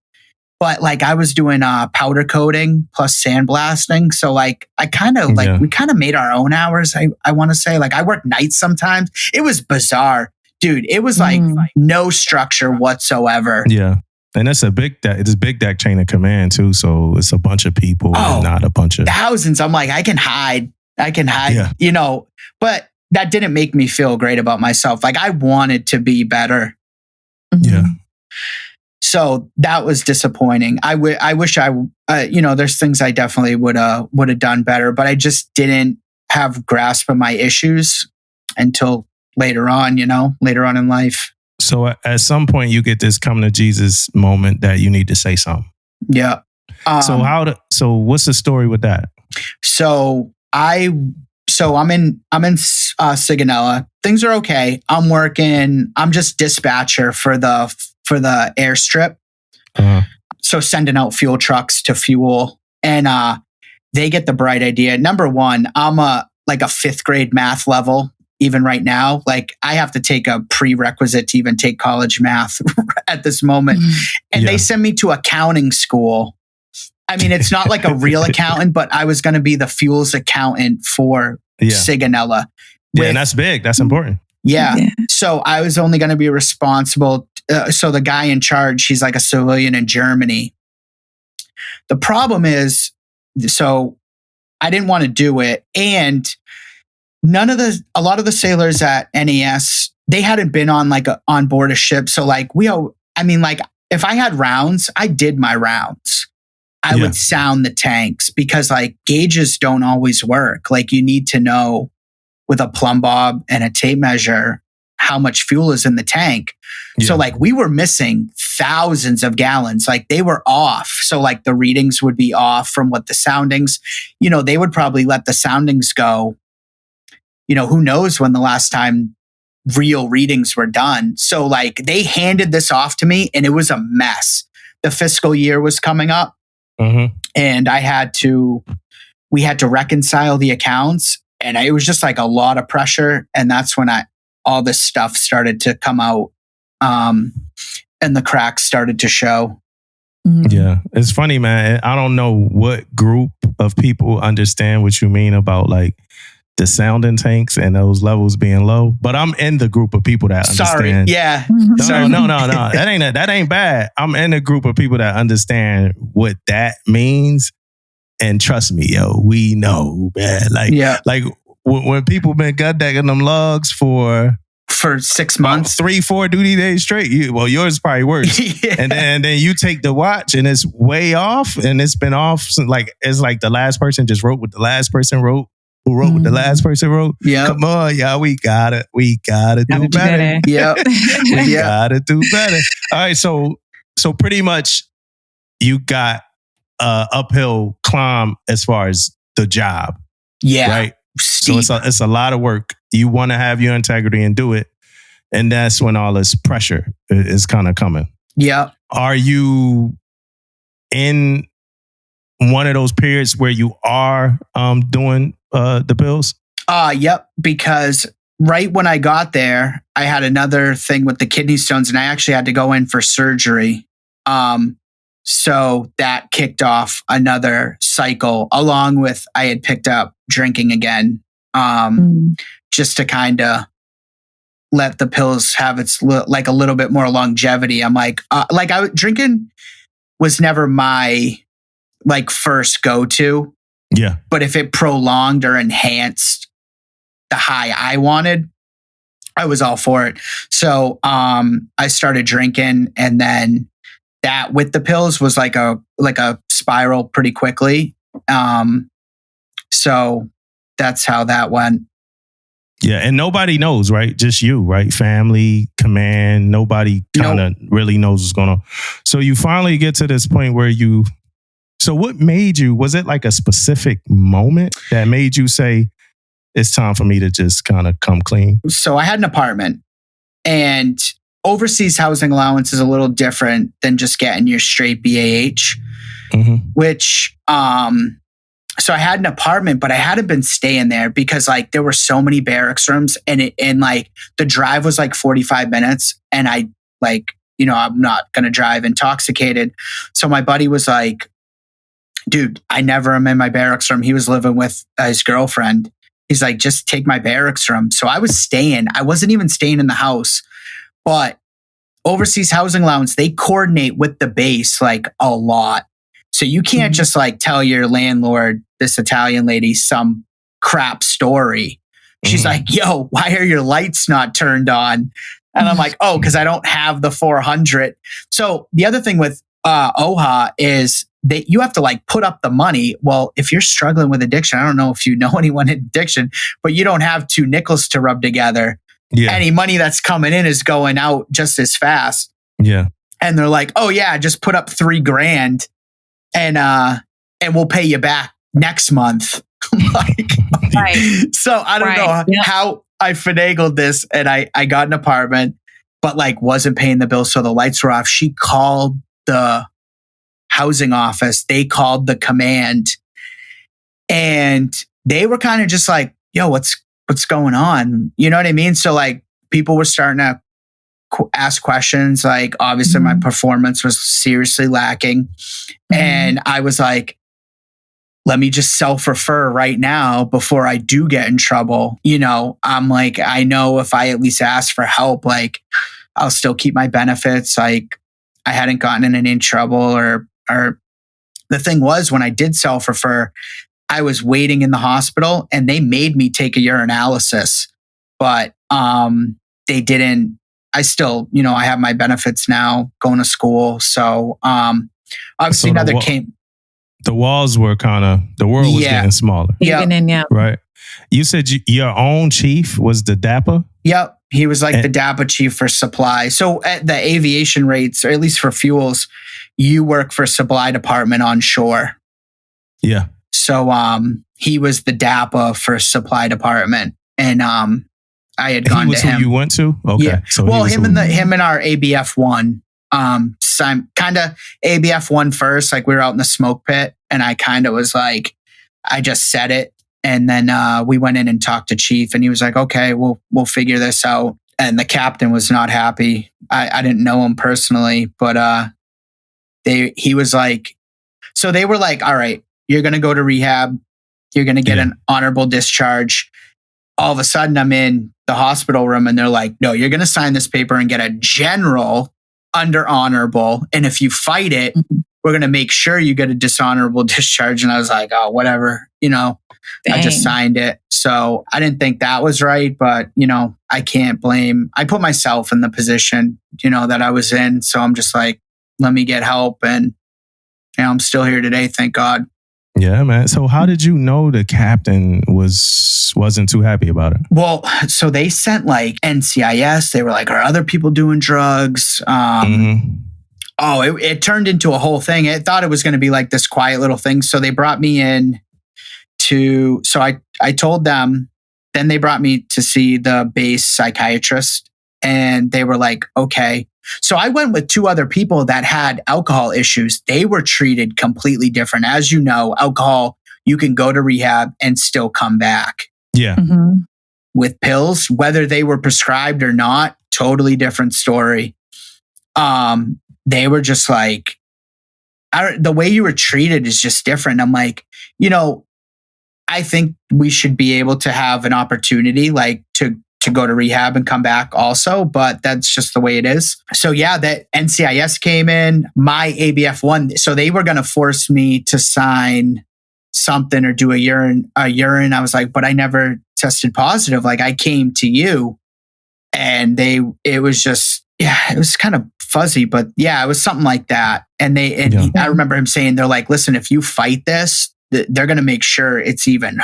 S4: But like I was doing powder coating plus sandblasting. So like I kind of we kind of made our own hours. I want to say like I worked nights sometimes. It was bizarre, dude. It was like no structure whatsoever.
S3: Yeah. And it's big deck chain of command too. So it's a bunch of people and not a bunch of
S4: thousands. I'm like, I can hide,
S3: Yeah.
S4: you know, but that didn't make me feel great about myself. Like I wanted to be better.
S3: Yeah.
S4: So that was disappointing. I wish there's things I definitely would have done better, but I just didn't have grasp of my issues until later on in life.
S3: So at some point you get this come to Jesus moment that you need to say something.
S4: Yeah.
S3: So what's the story with that?
S4: So I'm in Sigonella. Things are okay. I'm working. I'm just dispatcher for the airstrip. So sending out fuel trucks to fuel, and they get the bright idea. Number one, I'm a fifth grade math level. Even right now, like I have to take a prerequisite to even take college math at this moment. And they send me to accounting school. I mean, it's not like a real accountant, but I was going to be the fuels accountant for Sigonella.
S3: And that's big. That's important.
S4: Yeah. So I was only going to be responsible. So the guy in charge, he's like a civilian in Germany. The problem is, so I didn't want to do it. And a lot of the sailors at NAS, they hadn't been on on board a ship. So like if I had rounds, I did my rounds. I would sound the tanks because like gauges don't always work. Like you need to know with a plumb bob and a tape measure how much fuel is in the tank. So like we were missing thousands of gallons. Like they were off. So like the readings would be off from what the soundings, they would probably let the soundings go. Who knows when the last time real readings were done. So like they handed this off to me and it was a mess. The fiscal year was coming up and we had to reconcile the accounts, and it was just like a lot of pressure. And that's when all this stuff started to come out and the cracks started to show.
S3: Yeah. It's funny, man. I don't know what group of people understand what you mean about like the sounding tanks and those levels being low, but I'm in the group of people that understand.
S4: Yeah.
S3: No. That ain't bad. I'm in a group of people that understand what that means. And trust me, yo, we know, man. Like when people been gut decking them logs for
S4: 6 months,
S3: 3-4 duty days straight. Yours is probably worse. And then you take the watch and it's way off, and it's been off since it's like the last person just wrote what the last person wrote. Who wrote what the last person wrote? Yeah, come on, y'all, we gotta do better.
S4: Yeah,
S3: we gotta do better. All right, so pretty much you got uphill climb as far as the job.
S4: Yeah,
S3: right.
S4: Steep.
S3: So it's a lot of work. You want to have your integrity and do it, and that's when all this pressure is kind of coming.
S4: Yeah.
S3: Are you in one of those periods where you are doing the pills?
S4: Yep. Because right when I got there, I had another thing with the kidney stones, and I actually had to go in for surgery. So that kicked off another cycle, along with I had picked up drinking again, just to kind of let the pills have its like a little bit more longevity. I'm drinking was never my first go-to.
S3: Yeah.
S4: But if it prolonged or enhanced the high I wanted, I was all for it. So I started drinking, and then that with the pills was like a spiral pretty quickly. So that's how that went.
S3: Yeah, and nobody knows, right? Just you, right? Family, command, nobody kind of really knows what's going on. So you finally get to this point where so what made you, was it like a specific moment that made you say, it's time for me to just kind of come clean?
S4: So I had an apartment, and overseas housing allowance is a little different than just getting your straight BAH, which so I had an apartment, but I hadn't been staying there because like there were so many barracks rooms and like the drive was like 45 minutes and I like, I'm not going to drive intoxicated. So my buddy was like, dude, I never am in my barracks room. He was living with his girlfriend. He's like, just take my barracks room. So I was staying. I wasn't even staying in the house, but overseas housing allowance, they coordinate with the base like a lot. So you can't just like tell your landlord, this Italian lady, some crap story. She's like, yo, why are your lights not turned on? And I'm like, oh, because I don't have the 400. So the other thing with OHA is that you have to like put up the money. Well, if you're struggling with addiction, I don't know if you know anyone in addiction, but you don't have two nickels to rub together. Yeah. Any money that's coming in is going out just as fast.
S3: Yeah.
S4: And they're like, oh yeah, just put up $3,000 and we'll pay you back next month. Like, right. So I don't know how I finagled this and I got an apartment, but like wasn't paying the bill. So the lights were off. She called the housing office. They called the command and they were kind of just like, yo, what's going on? You know what I mean? So like people were starting to ask questions. Like obviously my performance was seriously lacking. And I was like, let me just self-refer right now before I do get in trouble. I'm like, I know if I at least ask for help, like I'll still keep my benefits. Like I hadn't gotten in any trouble or the thing was when I did self-refer, I was waiting in the hospital and they made me take a urinalysis, but they didn't. I still, I have my benefits now going to school. So obviously another came.
S3: The walls were the world was getting smaller.
S5: Yeah.
S3: Right. You said your own chief was the DAPA?
S4: Yep. He was like the DAPA chief for supply. So at the aviation rates, or at least for fuels, you work for supply department on shore.
S3: Yeah.
S4: So he was the DAPA for supply department. And I had gone to him.
S3: Who you went to? Okay.
S4: Yeah.
S3: So
S4: him and our ABF one. So I'm kind of ABF one first, like we were out in the smoke pit and I kind of was like, I just said it. And then we went in and talked to chief and he was like, okay, we'll figure this out. And the captain was not happy. I didn't know him personally, but he was like, so they were like, all right, you're going to go to rehab. You're going to get an honorable discharge. All of a sudden I'm in the hospital room and they're like, no, you're going to sign this paper and get a general under honorable. And if you fight it, we're going to make sure you get a dishonorable discharge. And I was like, oh, whatever, I just signed it. So I didn't think that was right, but I can't blame, I put myself in the position, that I was in. So I'm just like, let me get help. And I'm still here today. Thank God.
S3: Yeah, man. So how did you know the captain wasn't too happy about it?
S4: Well, so they sent like NCIS. They were like, are other people doing drugs? Oh, it turned into a whole thing. I thought it was going to be like this quiet little thing. So they brought me in so I told them, then they brought me to see the base psychiatrist and they were like, okay. So I went with two other people that had alcohol issues. They were treated completely different. As you know, alcohol, you can go to rehab and still come back.
S3: Yeah.
S4: With pills, whether they were prescribed or not, totally different story. They were just like, the way you were treated is just different. I'm like, I think we should be able to have an opportunity like to go to rehab and come back also, but that's just the way it is. So yeah, that NCIS came in, my ABF one. So they were going to force me to sign something or do a urine. I was like, but I never tested positive. Like I came to you and it was just, it was kind of fuzzy, but yeah, it was something like that. And I remember him saying, they're like, listen, if you fight this, they're going to make sure it's even,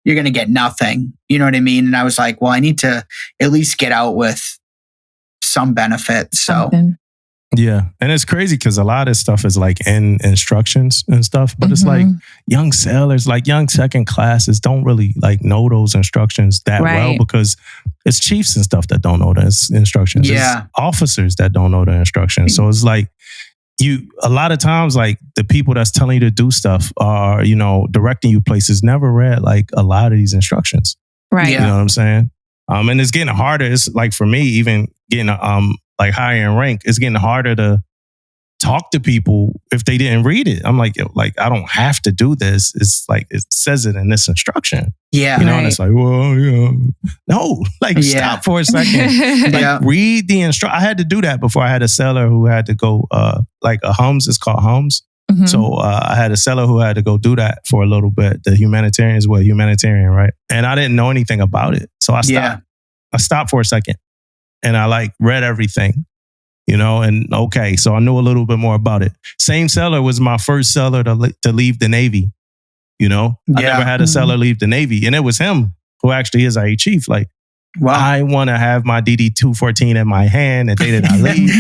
S4: you're going to get nothing. You know what I mean? And I was like, well, I need to at least get out with some benefit. So
S3: yeah. And it's crazy because a lot of stuff is like in instructions and stuff, but it's like young sailors, like young second classes don't really like know those instructions that well because it's chiefs and stuff that don't know the instructions.
S4: Yeah.
S3: It's officers that don't know the instructions. So it's like, a lot of times, like the people that's telling you to do stuff are, directing you places, never read like a lot of these instructions.
S5: Right.
S3: You know what I'm saying? And it's getting harder. It's like for me, even getting like higher in rank, it's getting harder to talk to people if they didn't read it. I'm like I don't have to do this. It's like it says it in this instruction.
S4: Yeah.
S3: And it's like, well, no, stop for a second. Read the instruction. I had to do that before. I had a seller who had to go like a Hums. It's called Hums. Mm-hmm. So I had a seller who had to go do that for a little bit. The humanitarians were humanitarian, right? And I didn't know anything about it. So I stopped. Yeah. I stopped for a second and I read everything. And okay, so I knew a little bit more about it. Same seller was my first seller to leave the Navy. I never had a seller leave the Navy. And it was him who actually is our chief. Like, wow. I want to have my DD-214 in my hand and they did not leave.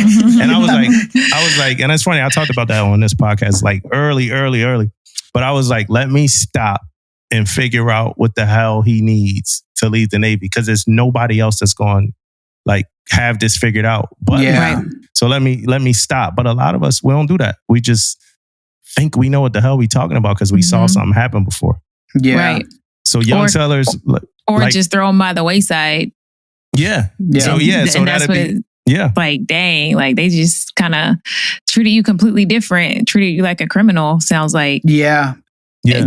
S3: And I was like, and it's funny, I talked about that on this podcast, like early. But I was like, let me stop and figure out what the hell he needs to leave the Navy. Because there's nobody else that's going have this figured out. But so let me stop. But a lot of us, we don't do that. We just think we know what the hell we talking about because we saw something happen before.
S4: Yeah.
S5: Right.
S3: So young sellers,
S5: or just throw them by the wayside.
S3: Yeah. So that'd be
S5: like, dang, like they just kind of treated you completely different, treated you like a criminal. Sounds like.
S4: Yeah.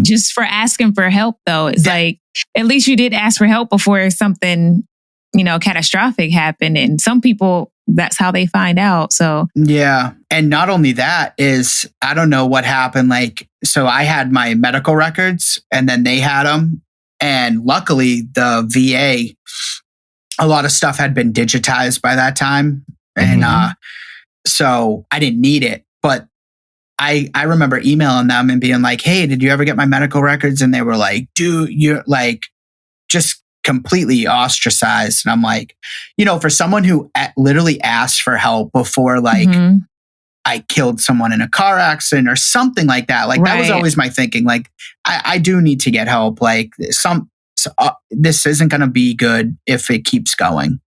S5: Just for asking for help, though, it's like at least you did ask for help before something catastrophic happened. And some people, that's how they find out. So,
S4: yeah. And not only that is, I don't know what happened. Like, so I had my medical records and then they had them. And luckily the VA, a lot of stuff had been digitized by that time. And so I didn't need it. But I remember emailing them and being like, hey, did you ever get my medical records? And they were like, dude, you're like, just completely ostracized. And I'm like, for someone who literally asked for help before, like I killed someone in a car accident or something like that. Like that was always my thinking. Like I do need to get help. Like this isn't going to be good if it keeps going.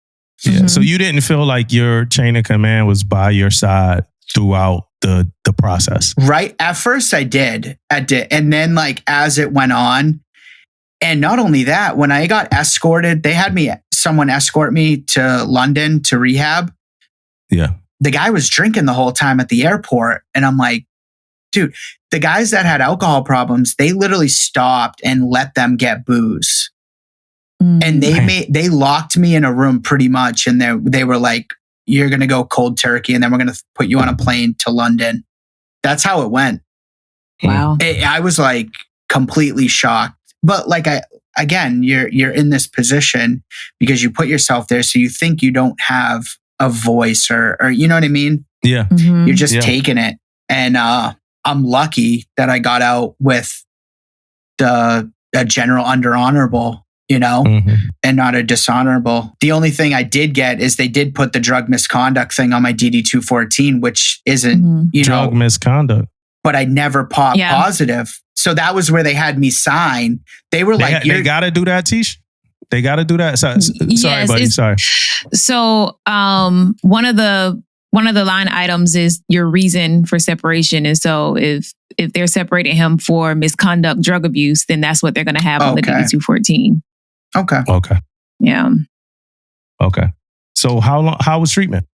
S3: Yeah. So you didn't feel like your chain of command was by your side throughout the process,
S4: right? At first I did. And then like as it went on. And not only that, when I got escorted, they had someone escort me to London to rehab.
S3: Yeah.
S4: The guy was drinking the whole time at the airport. And I'm like, dude, the guys that had alcohol problems, they literally stopped and let them get booze. And they locked me in a room pretty much. And they were like, you're going to go cold turkey. And then we're going to put you on a plane to London. That's how it went.
S5: Wow.
S4: I was like completely shocked. But like you're in this position because you put yourself there, so you think you don't have a voice or you know what I mean?
S3: Yeah.
S5: Mm-hmm.
S4: You're just taking it. And I'm lucky that I got out with a general under honorable, and not a dishonorable. The only thing I did get is they did put the drug misconduct thing on my DD-214, which isn't,
S3: drug misconduct.
S4: But I never popped positive. So that was where they had me sign. They were
S3: they got to do that, Tish? They got to do that? Sorry, buddy. Sorry.
S5: So one of the line items is your reason for separation. And so if they're separating him for misconduct, drug abuse, then that's what they're going to have on the DD-214.
S4: Okay.
S5: Yeah.
S3: Okay. So how was treatment?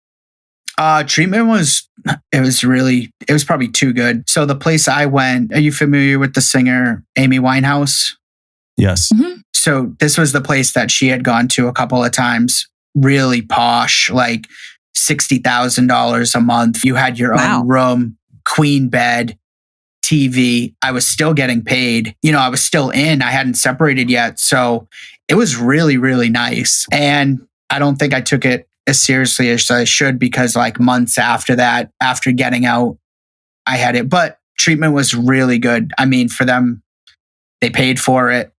S4: Treatment was probably too good. So the place I went, are you familiar with the singer Amy Winehouse?
S3: Yes.
S5: Mm-hmm.
S4: So this was the place that she had gone to a couple of times. Really posh, like $60,000 a month. You had your own room, queen bed, TV. I was still getting paid. I was still in. I hadn't separated yet. So it was really, really nice. And I don't think I took it as seriously as I should because like months after that, after getting out, I had it. But treatment was really good. I mean, for them, they paid for it.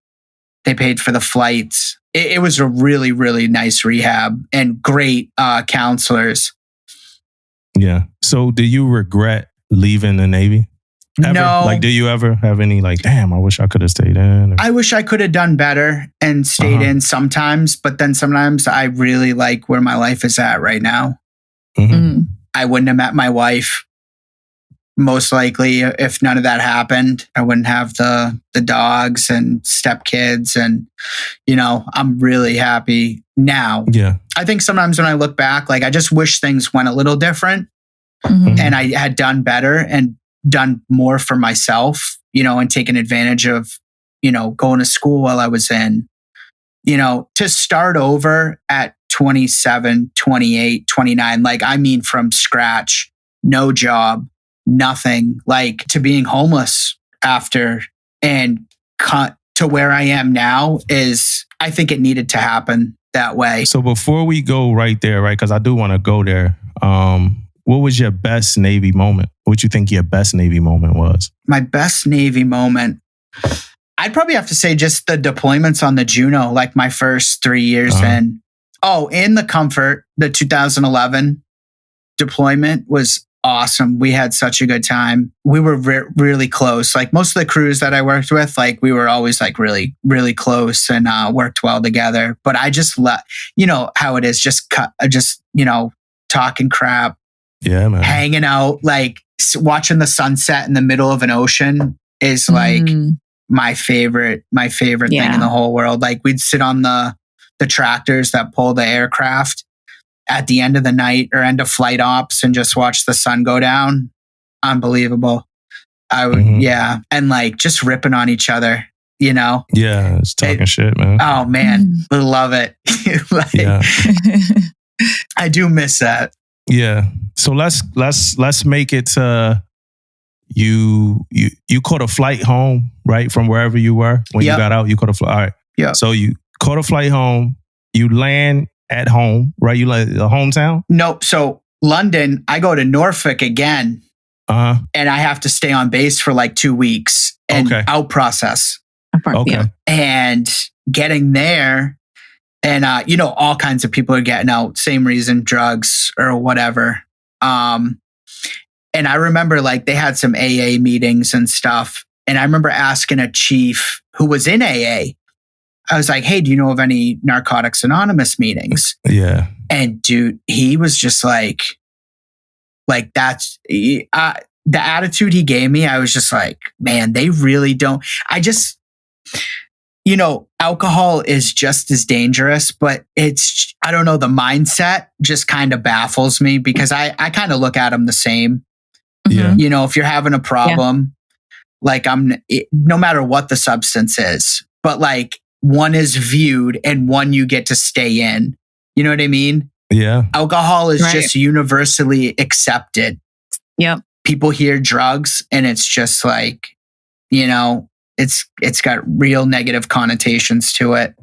S4: They paid for the flights. It was a really, really nice rehab and great counselors.
S3: Yeah. So do you regret leaving the Navy? Ever?
S4: No.
S3: Like, do you ever have any like, damn, I wish I could have stayed in? Or...
S4: I wish I could have done better and stayed in sometimes, but then sometimes I really like where my life is at right now.
S3: Mm-hmm.
S4: I wouldn't have met my wife most likely, if none of that happened, I wouldn't have the dogs and stepkids. And, I'm really happy now.
S3: Yeah.
S4: I think sometimes when I look back, like I just wish things went a little different and I had done better and done more for myself, and taken advantage of, going to school while I was in, to start over at 27, 28, 29, like, I mean, from scratch, no job, nothing, like to being homeless after and cut to where I am now is, I think it needed to happen that way.
S3: So before we go right there, right, because I do want to go there, what was your best Navy moment? What you think your best Navy moment was?
S4: My best Navy moment, I'd probably have to say just the deployments on the Juno, like my first 3 years in. Oh, in the Comfort, the 2011 deployment was awesome. We had such a good time. We were really close. Like most of the crews that I worked with, like we were always like really, really close and worked well together. But I just how it is, just talking crap.
S3: Yeah, man.
S4: Hanging out, like watching the sunset in the middle of an ocean is like my favorite thing in the whole world. Like we'd sit on the tractors that pull the aircraft at the end of the night or end of flight ops and just watch the sun go down. Unbelievable. I would, and like just ripping on each other,
S3: Yeah, it's talking shit, man.
S4: Oh man, love it. I do miss that.
S3: Yeah. So let's make it to you caught a flight home, right? From wherever you were when you got out, you caught a flight. All right.
S4: Yeah.
S3: So you caught a flight home, you land at home, right? You like the hometown?
S4: Nope. So London, I go to Norfolk again. And I have to stay on base for like 2 weeks and out process.
S3: Okay.
S4: And getting there, and all kinds of people are getting out, same reason, drugs or whatever. And I remember like they had some AA meetings and stuff. And I remember asking a chief who was in AA, I was like, hey, do you know of any Narcotics Anonymous meetings?
S3: Yeah.
S4: And dude, he was just like that's the attitude he gave me. I was just like, man, they really don't. Alcohol is just as dangerous, but it's, I don't know, the mindset just kind of baffles me because I kind of look at them the same.
S3: Yeah.
S4: If you're having a problem, like no matter what the substance is, but like one is viewed and one you get to stay in. You know what I mean?
S3: Yeah.
S4: Alcohol is just universally accepted.
S5: Yep.
S4: People hear drugs and it's just like, it's got real negative connotations to it.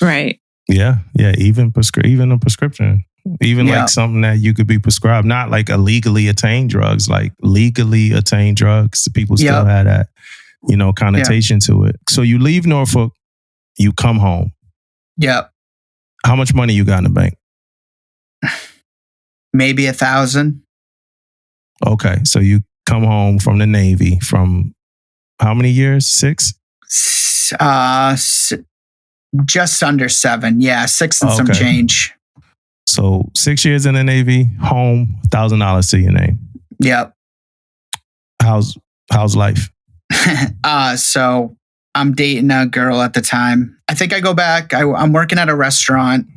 S5: Right.
S3: Yeah. Yeah. Even a prescription, like something that you could be prescribed, not like illegally attained drugs, like legally attained drugs. People still had that, connotation to it. So you leave Norfolk, you come home.
S4: Yep.
S3: How much money you got in the bank?
S4: Maybe 1,000.
S3: Okay. So you come home from the Navy from how many years? 6?
S4: Just under 7. Yeah, 6 and some change.
S3: So 6 years in the Navy, home, $1,000 to your name.
S4: Yep.
S3: How's life?
S4: So I'm dating a girl at the time. I think I go back. I'm working at a restaurant,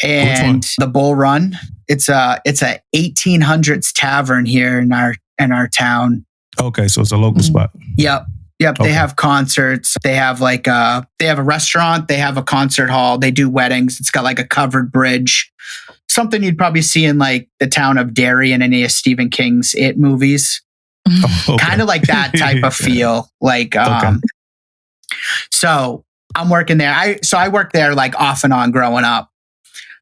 S4: and the Bull Run. It's a 1800s tavern here in our town.
S3: Okay, so it's a local spot.
S4: Yep. They have concerts. They have they have a restaurant. They have a concert hall. They do weddings. It's got like a covered bridge. Something you'd probably see in like the town of Derry in any of Stephen King's It movies. Kind of like that type of feel. Like, so I'm working there. I worked there like off and on growing up.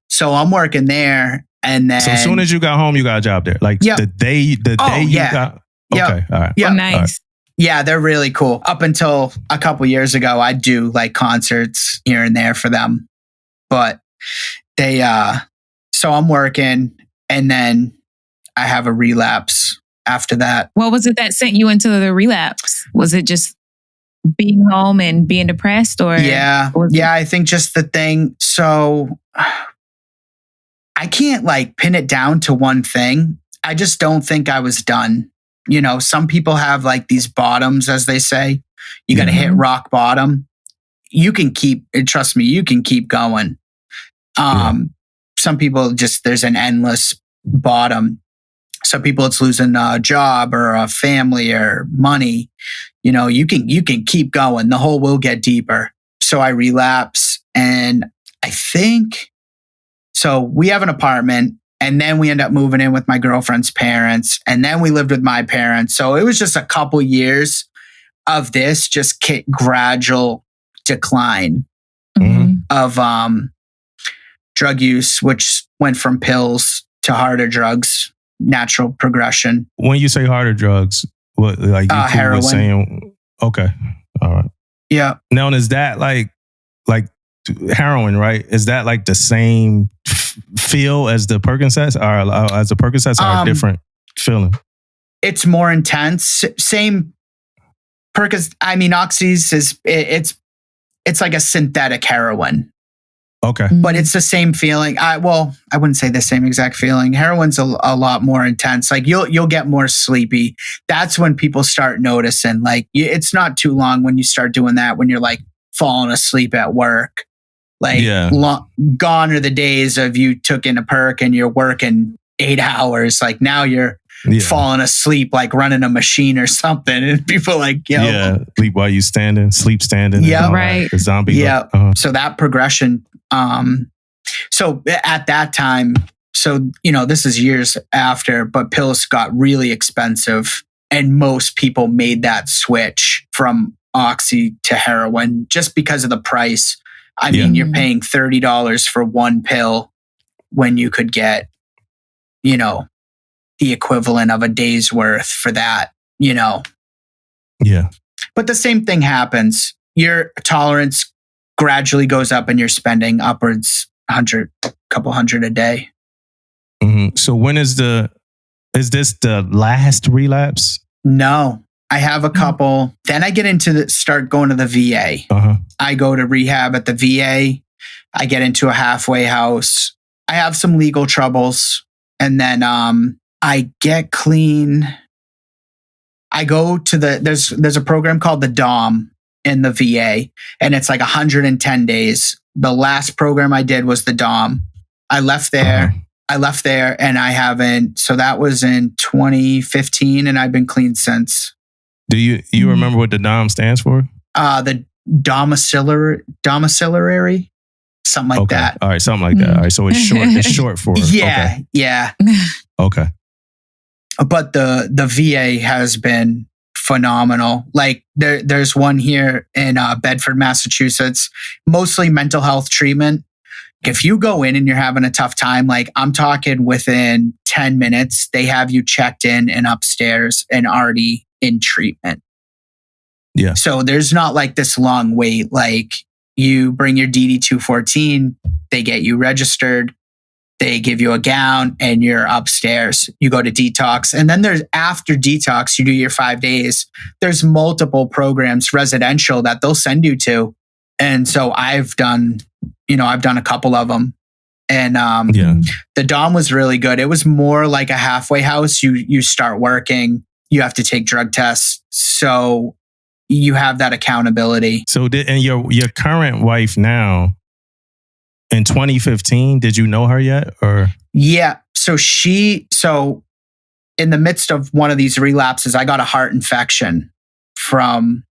S4: So I'm working there, and then
S3: so as soon as you got home, you got a job there. Like the day you got. Okay, all right.
S4: Yeah,
S5: nice.
S3: Right.
S4: Yeah, they're really cool. Up until a couple years ago, I'd do like concerts here and there for them, but they. So I'm working, and then I have a relapse after that.
S5: What was it that sent you into the relapse? Was it just being home and being depressed, or
S4: I think just the thing. So I can't like pin it down to one thing. I just don't think I was done. some people have like these bottoms, as they say. You got to hit rock bottom. You can trust me, you can keep going. Some people there's an endless bottom. Some people it's losing a job or a family or money. You can keep going. The hole will get deeper. So I relapse, and I think, so we have an apartment, and then we end up moving in with my girlfriend's parents, and then we lived with my parents. So it was just a couple years of this just gradual decline of drug use, which went from pills to harder drugs, natural progression.
S3: When you say harder drugs, what, like you
S4: heroin.
S3: was saying? Okay, all right.
S4: Yeah.
S3: Now, is that like heroin, right? Is that like the same feel as the Percocets, or as the Percocets are a different feeling?
S4: It's more intense. Same Oxys is it's like a synthetic heroin.
S3: Okay.
S4: But it's the same feeling. I wouldn't say the same exact feeling. Heroin's a lot more intense. Like you'll get more sleepy. That's when people start noticing. Like it's not too long when you start doing that, when you're like falling asleep at work. Like gone are the days of you took in a perk and you're working 8 hours. Like now you're falling asleep, like running a machine or something. And people are like,
S3: sleep while you sleep standing.
S5: Yeah, right.
S3: The zombie.
S4: Yeah. So that progression. So at that time, this is years after, but pills got really expensive, and most people made that switch from Oxy to heroin just because of the price. I mean, you're paying $30 for one pill when you could get, the equivalent of a day's worth for that, Yeah. But the same thing happens. Your tolerance gradually goes up and you're spending upwards couple hundred a day.
S3: Mm-hmm. So when is this the last relapse?
S4: No, I have a couple. Then I get start going to the VA. I go to rehab at the VA. I get into a halfway house. I have some legal troubles. And then I get clean. I go to there's a program called the DOM in the VA, and it's like 110 days. The last program I did was the DOM. I left there. And I haven't. So that was in 2015, and I've been clean since.
S3: Do you remember what the DOM stands for?
S4: The domiciliary, something like that.
S3: All right, something like that. All right, so it's short. It's short for
S4: yeah.
S3: Okay.
S4: But the VA has been phenomenal. Like there's one here in Bedford, Massachusetts, mostly mental health treatment. If you go in and you're having a tough time, like I'm talking within 10 minutes, they have you checked in and upstairs and already in treatment.
S3: Yeah.
S4: So there's not like this long wait. Like you bring your DD-214, they get you registered, they give you a gown, and you're upstairs. You go to detox. And then there's after detox, you do your 5 days. There's multiple programs, residential, that they'll send you to. And so I've done a couple of them. And the DOM was really good. It was more like a halfway house. You start working, you have to take drug tests. So you have that accountability.
S3: So and your current wife now, in 2015, did you know her yet? Or
S4: yeah. So in the midst of one of these relapses, I got a heart infection from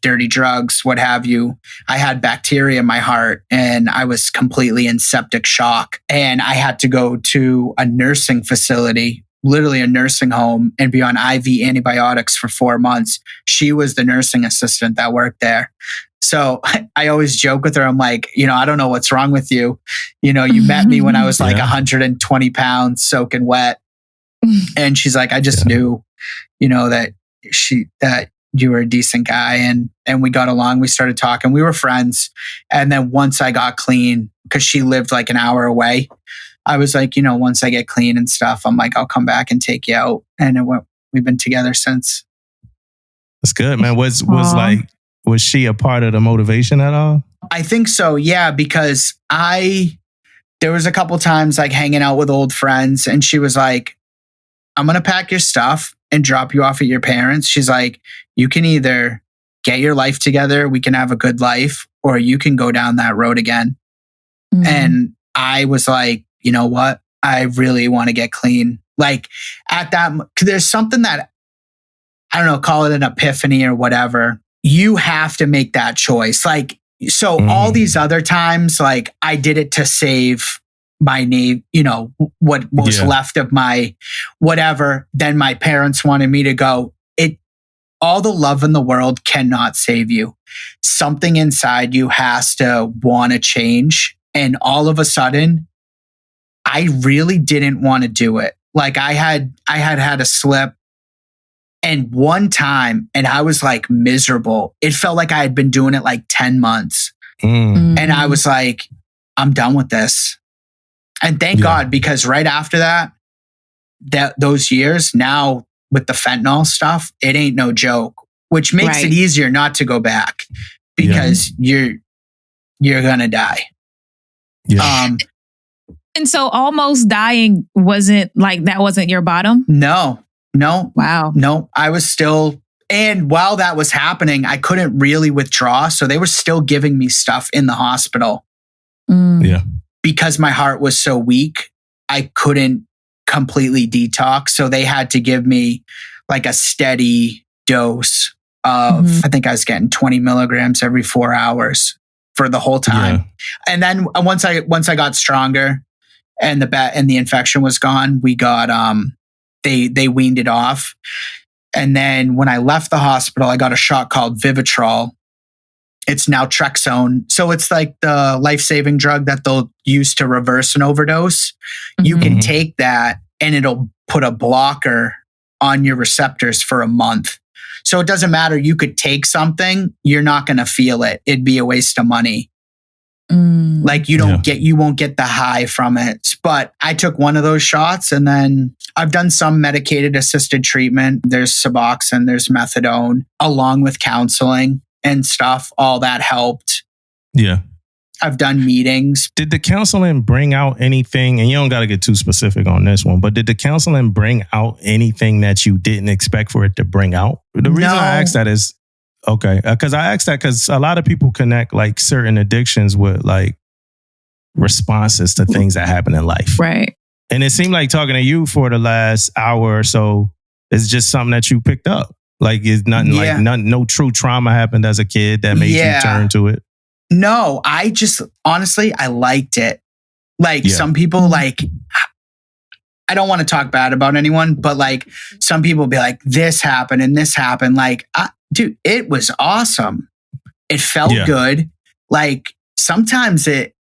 S4: dirty drugs, what have you. I had bacteria in my heart and I was completely in septic shock. And I had to go to a nursing facility, literally a nursing home, and be on IV antibiotics for 4 months. She was the nursing assistant that worked there. So I always joke with her. I'm like, I don't know what's wrong with you. You met me when I was like 120 pounds soaking wet. And she's like, I just knew, that you were a decent guy. And we got along. We started talking. We were friends. And then once I got clean, because she lived like an hour away, I was like, once I get clean and stuff, I'm like, I'll come back and take you out. And we've been together since.
S3: That's good, man. Was she a part of the motivation at all?
S4: I think so, yeah, because there was a couple times like hanging out with old friends, and she was like, I'm going to pack your stuff. and drop you off at your parents. She's like, you can either get your life together, we can have a good life, or you can go down that road again. Mm-hmm. And I was like, you know what? I really want to get clean. Like at that, there's something that, I don't know, call it an epiphany or whatever. You have to make that choice. Like, so all these other times, like I did it to save my name, you know, what was left of my whatever. Then my parents wanted me to go. All the love in the world cannot save you. Something inside you has to want to change. And all of a sudden, I really didn't want to do it. Like I had a slip, and one time, and I was like miserable. It felt like I had been doing it like 10 months. And I was like, I'm done with this. And thank God, because right after that those years, now with the fentanyl stuff, it ain't no joke, which makes it easier not to go back because you're going to die.
S3: Yeah.
S5: And so almost dying wasn't your bottom?
S4: No.
S5: Wow.
S4: No, I was still, and while that was happening, I couldn't really withdraw. So they were still giving me stuff in the hospital.
S3: Yeah.
S4: Because my heart was so weak, I couldn't completely detox. So they had to give me like a steady dose of, I think I was getting 20 milligrams every 4 hours for the whole time. Yeah. And then once I got stronger and the infection was gone, we got, they weaned it off. And then when I left the hospital, I got a shot called Vivitrol. It's naltrexone. So it's like the life-saving drug that they'll use to reverse an overdose. You can take that and it'll put a blocker on your receptors for a month. So it doesn't matter. You could take something, you're not going to feel it. It'd be a waste of money. Like you won't get the high from it. But I took one of those shots, and then I've done some medicated assisted treatment. There's Suboxone, there's methadone, along with counseling and stuff. All that helped.
S3: Yeah.
S4: I've done meetings.
S3: Did the counseling bring out anything, and you don't got to get too specific on this one, but did the counseling bring out anything that you didn't expect for it to bring out? The reason I asked that is, okay, because I asked that because a lot of people connect like certain addictions with like responses to things that happen in life.
S5: Right.
S3: And it seemed like talking to you for the last hour or so is just something that you picked up. Like it's nothing like no true trauma happened as a kid that made you turn to it.
S4: No, I just, honestly, I liked it. Like some people like, I don't want to talk bad about anyone, but like some people be like, this happened and this happened. Like, dude, it was awesome. It felt good. Like sometimes it,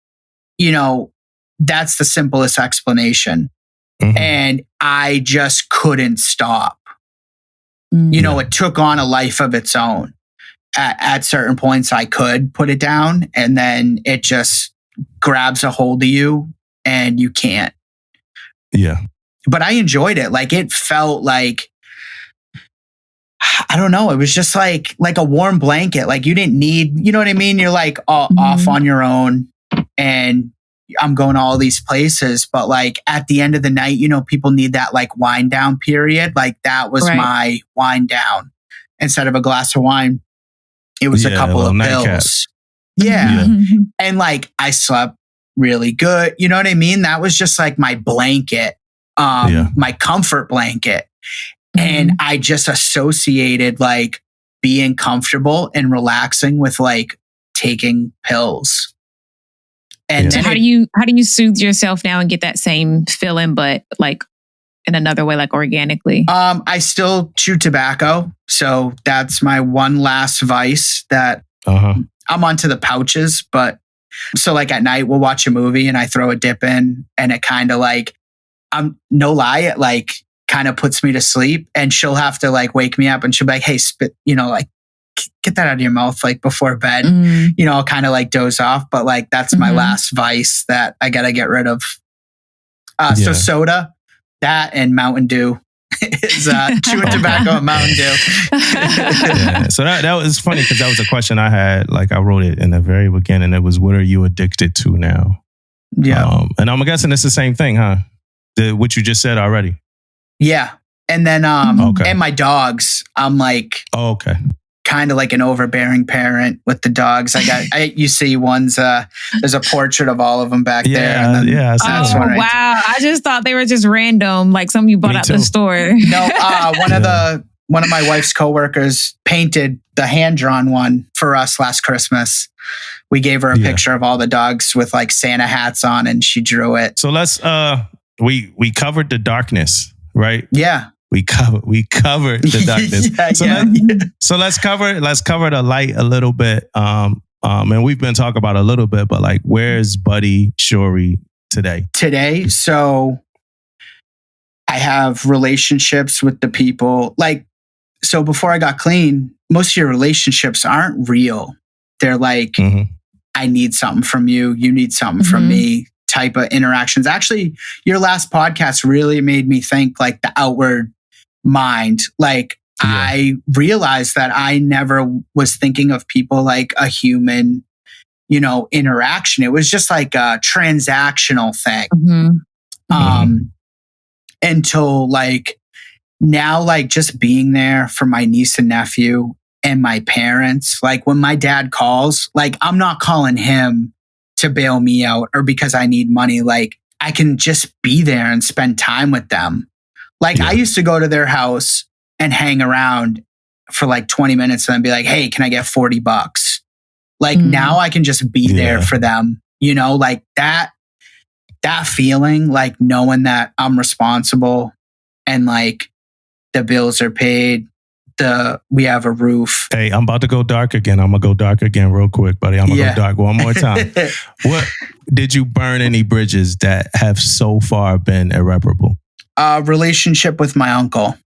S4: you know, that's the simplest explanation. And I just couldn't stop. You know, it took on a life of its own. At certain points, I could put it down, and then it just grabs a hold of you and you can't.
S3: Yeah.
S4: But I enjoyed it. Like it felt like, I don't know. It was just like a warm blanket. Like you didn't need, you know what I mean? You're like off on your own, and I'm going to all these places. But like at the end of the night, you know, people need that like wind down period. Like that was my wind down. Instead of a glass of wine, it was a couple of pills. Yeah. And like I slept really good. You know what I mean? That was just like my blanket, my comfort blanket. And I just associated like being comfortable and relaxing with like taking pills. And
S5: so how do you soothe yourself now and get that same feeling, but like in another way, like organically?
S4: I still chew tobacco. So that's my one last vice that I'm onto the pouches. But so like at night we'll watch a movie and I throw a dip in, and it kind of like, no lie, it like kind of puts me to sleep, and she'll have to like wake me up and she'll be like, hey, spit, you know, like get that out of your mouth, like before bed, you know, I'll kind of like doze off. But like, that's my last vice that I got to get rid of. So soda, that and Mountain Dew is chewing tobacco and Mountain Dew.
S3: So that was funny because that was a question I had. Like I wrote it in the very beginning. It was, what are you addicted to now? Yeah. And I'm guessing it's the same thing, huh? What you just said already.
S4: Yeah. And then,
S3: Okay.
S4: and my dogs, I'm like,
S3: Oh, okay.
S4: kind of like an overbearing parent with the dogs. You see ones, there's a portrait of all of them back there. And then
S3: I see
S5: Oh,
S3: them.
S5: wow. I just thought they were just random, like some you bought
S3: Me
S5: out
S3: too.
S5: the store.
S4: No, one of my wife's coworkers painted the hand-drawn one for us last Christmas. We gave her a picture of all the dogs with like Santa hats on, and she drew it.
S3: So let's we covered the darkness, right?
S4: Yeah.
S3: We covered the darkness. So let's cover the light a little bit. And we've been talking about it a little bit, but like, where's Buddy Shorey today?
S4: So I have relationships with the people. Like, so before I got clean, most of your relationships aren't real. They're like, I need something from you. You need something from me type of interactions. Actually, your last podcast really made me think like the outward mind. Like, I realized that I never was thinking of people like a human, interaction. It was just like a transactional thing. Until like now, like just being there for my niece and nephew and my parents. Like when my dad calls, like I'm not calling him to bail me out or because I need money. Like I can just be there and spend time with them. Like I used to go to their house and hang around for like 20 minutes and then be like, hey, can I get $40? Like now I can just be there for them, like that feeling, like knowing that I'm responsible and like the bills are paid, we have a roof.
S3: Hey, I'm about to go dark again. I'm gonna go dark again real quick, buddy. I'm gonna go dark one more time. What did you burn any bridges that have so far been irreparable?
S4: Relationship with my uncle.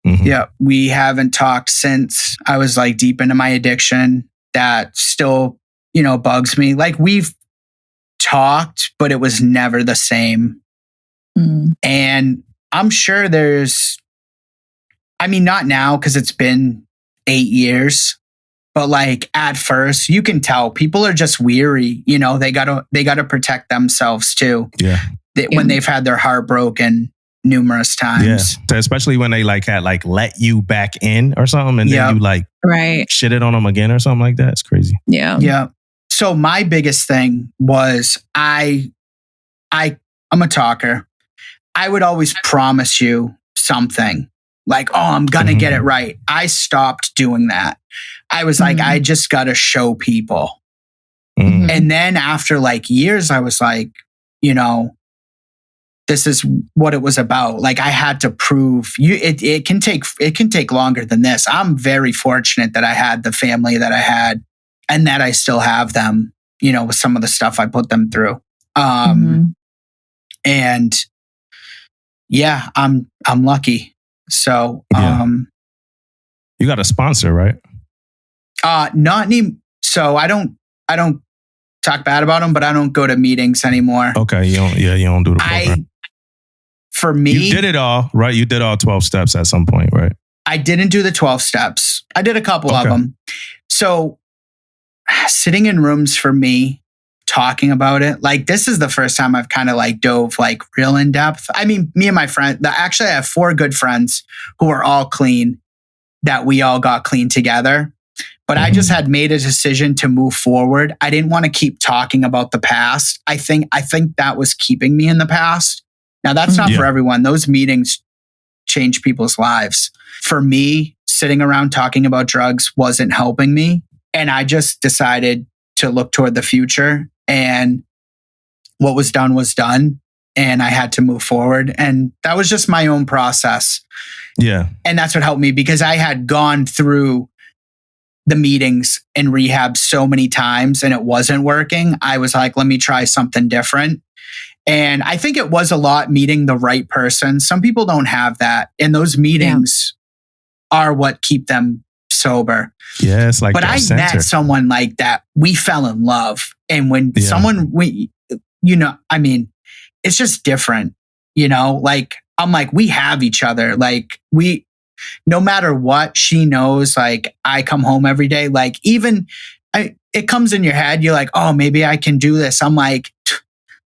S4: Yeah, we haven't talked since I was like deep into my addiction. That still, bugs me. Like we've talked, but it was never the same. And I'm sure not now because it's been 8 years, but like at first you can tell people are just weary. They gotta protect themselves too.
S3: Yeah.
S4: When they've had their heart broken numerous times.
S3: Yeah. Especially when they had let you back in or something and then you shitted on them again or something like that. It's crazy.
S5: Yeah.
S4: Yeah. So my biggest thing was I'm a talker. I would always promise you something like, oh, I'm going to get it right. I stopped doing that. I was like, I just got to show people. And then after like years, I was like, this is what it was about. Like I had to prove it can take longer than this. I'm very fortunate that I had the family that I had and that I still have them, with some of the stuff I put them through. And yeah, I'm lucky. So,
S3: you got a sponsor, right?
S4: Not any. So I don't talk bad about them, but I don't go to meetings anymore.
S3: Okay. You don't do the program.
S4: For me,
S3: you did it all, right? You did all 12 steps at some point, right?
S4: I didn't do the 12 steps. I did a couple of them. So sitting in rooms for me, talking about it, like this is the first time I've kind of like dove like real in depth. I mean, me and my friend, actually I have 4 good friends who are all clean that we all got clean together. But I just had made a decision to move forward. I didn't want to keep talking about the past. I think that was keeping me in the past. Now, that's not for everyone. Those meetings change people's lives. For me, sitting around talking about drugs wasn't helping me. And I just decided to look toward the future. And what was done was done. And I had to move forward. And that was just my own process.
S3: Yeah.
S4: And that's what helped me because I had gone through the meetings in rehab so many times and it wasn't working. I was like, let me try something different. And I think it was a lot meeting the right person. Some people don't have that. And those meetings are what keep them sober.
S3: Yeah, it's like
S4: but I met someone like that. We fell in love. And when someone, it's just different, like, I'm like, we have each other. Like no matter what, she knows, like I come home every day. Like it comes in your head. You're like, oh, maybe I can do this. I'm like,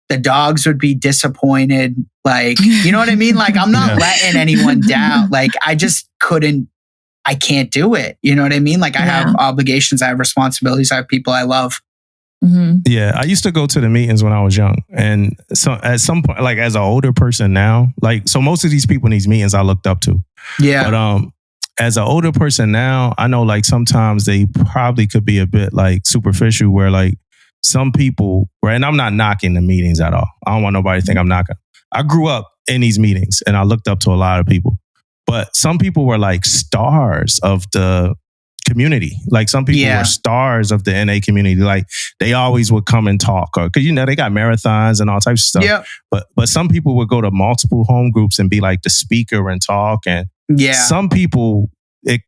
S4: The dogs would be disappointed. Like, you know what I mean? Like, I'm not letting anyone down. Like, I just I can't do it. You know what I mean? Like, I have obligations, I have responsibilities, I have people I love.
S5: Mm-hmm.
S3: Yeah, I used to go to the meetings when I was young, and so at some point, like as an older person now, like so most of these people in these meetings I looked up to.
S4: Yeah.
S3: But as an older person now, I know like sometimes they probably could be a bit like superficial, where like some people, right? And I'm not knocking the meetings at all. I don't want nobody to think I'm knocking. I grew up in these meetings, and I looked up to a lot of people. But some people were like stars of the community. Like some people were stars of the NA community. Like they always would come and talk, because they got marathons and all types of stuff.
S4: Yeah.
S3: But some people would go to multiple home groups and be like the speaker and talk. And some people it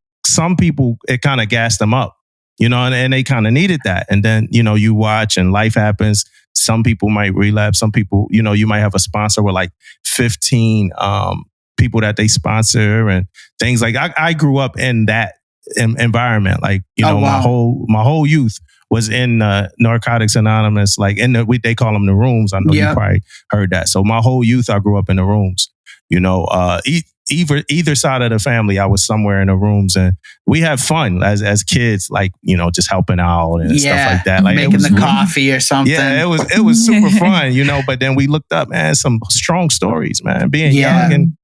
S3: kind of gassed them up, and they kind of needed that. And then you watch and life happens. Some people might relapse. Some people, you might have a sponsor with like 15 people that they sponsor and things like. I grew up in that environment, like my whole youth was in Narcotics Anonymous, like in they call them the rooms. I know you probably heard that. So my whole youth I grew up in the rooms. Either side of the family, I was somewhere in the rooms, and we had fun as kids, like just helping out and stuff like that, like
S4: making the coffee or something.
S3: Yeah, it was super fun, But then we looked up, man, some strong stories, man, being young, and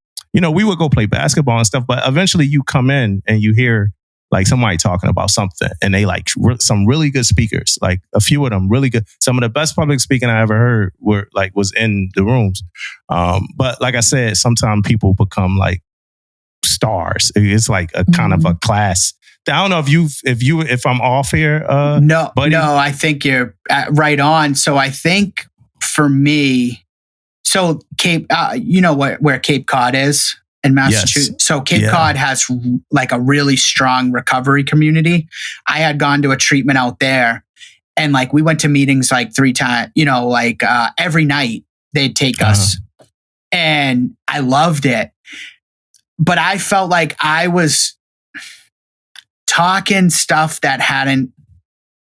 S3: we would go play basketball and stuff. But eventually, you come in and you hear like somebody talking about something, and they like some really good speakers, like a few of them really good. Some of the best public speaking I ever heard was in the rooms. But like I said, sometimes people become like stars. It's like a kind of a class. I don't know if I'm off here.
S4: No, I think you're right on. So I think for me, so Cape, where Cape Cod is in Massachusetts. Yes. So Cape Cod has like a really strong recovery community. I had gone to a treatment out there, and like we went to meetings like 3 times, every night they'd take us, and I loved it. But I felt like I was talking stuff that hadn't,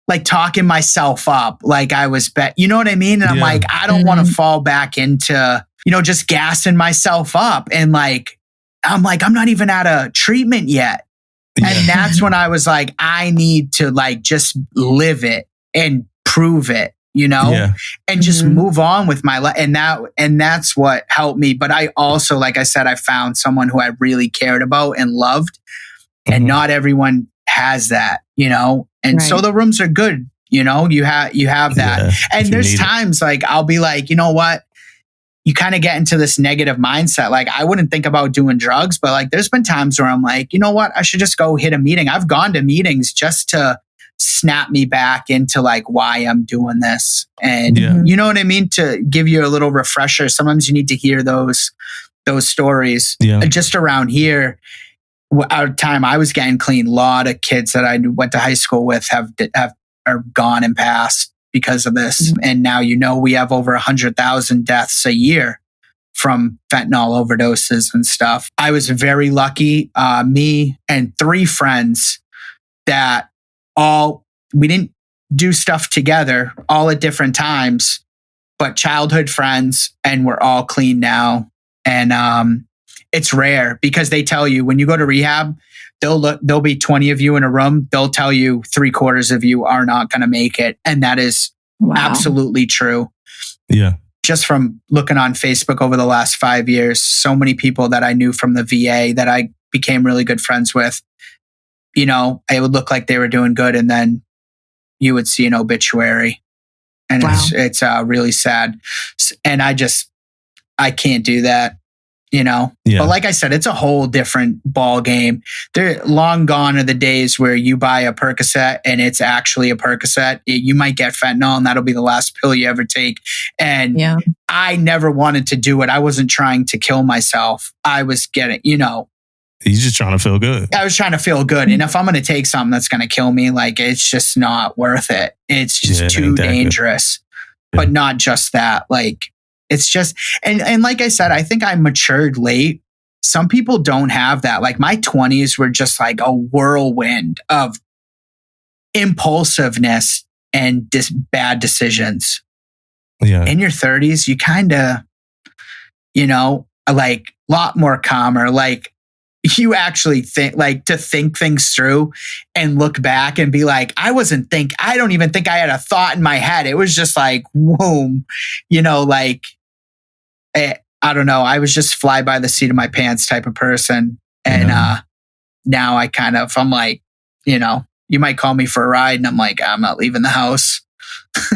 S4: like talking myself up, like I was you know what I mean? And I'm like, I don't want to fall back into, just gassing myself up. And like, I'm not even out of treatment yet. And that's when I was like, I need to like just live it and prove it, and just move on with my life. And that's what helped me. But I also, like I said, I found someone who I really cared about and loved, and not everyone has that, and so the rooms are good, you have that. And there's times like, I'll be like, you know what? You kind of get into this negative mindset. Like I wouldn't think about doing drugs, but like there's been times where I'm like, you know what? I should just go hit a meeting. I've gone to meetings just to snap me back into like why I'm doing this. And you know what I mean? To give you a little refresher. Sometimes you need to hear those stories. Just around here, our time I was getting clean, a lot of kids that I went to high school with are gone and passed because of this. And now, we have over 100,000 deaths a year from fentanyl overdoses and stuff. I was very lucky. Me and 3 friends that we didn't do stuff together, all at different times, but childhood friends, and we're all clean now. And it's rare, because they tell you when you go to rehab, there'll be 20 of you in a room. They'll tell you 3/4 of you are not going to make it. And that is absolutely true. Yeah. Just from looking on Facebook over the last 5 years, so many people that I knew from the VA that I became really good friends with, it would look like they were doing good, and then you would see an obituary, and it's really sad. And I can't do that. But like I said, it's a whole different ball game. They're long gone are the days where you buy a Percocet and it's actually a Percocet. You might get fentanyl, and that'll be the last pill you ever take. And I never wanted to do it. I wasn't trying to kill myself. I was getting,
S3: You're just trying to feel good.
S4: I was trying to feel good. And if I'm going to take something that's going to kill me, like it's just not worth it. It's just too dangerous. But not just that, like, it's just, and like I said, I think I matured late. Some people don't have that. Like my 20s were just like a whirlwind of impulsiveness and bad decisions. in your 30s, you kind of, you know, like a lot more calmer. Like you actually think, like, to think things through and look back and be like, I don't even think I had a thought in my head. It was just like, whoa, you know, like, I don't know. I was just fly by the seat of my pants type of person. And now I'm like, you know, you might call me for a ride and I'm like, I'm not leaving the house.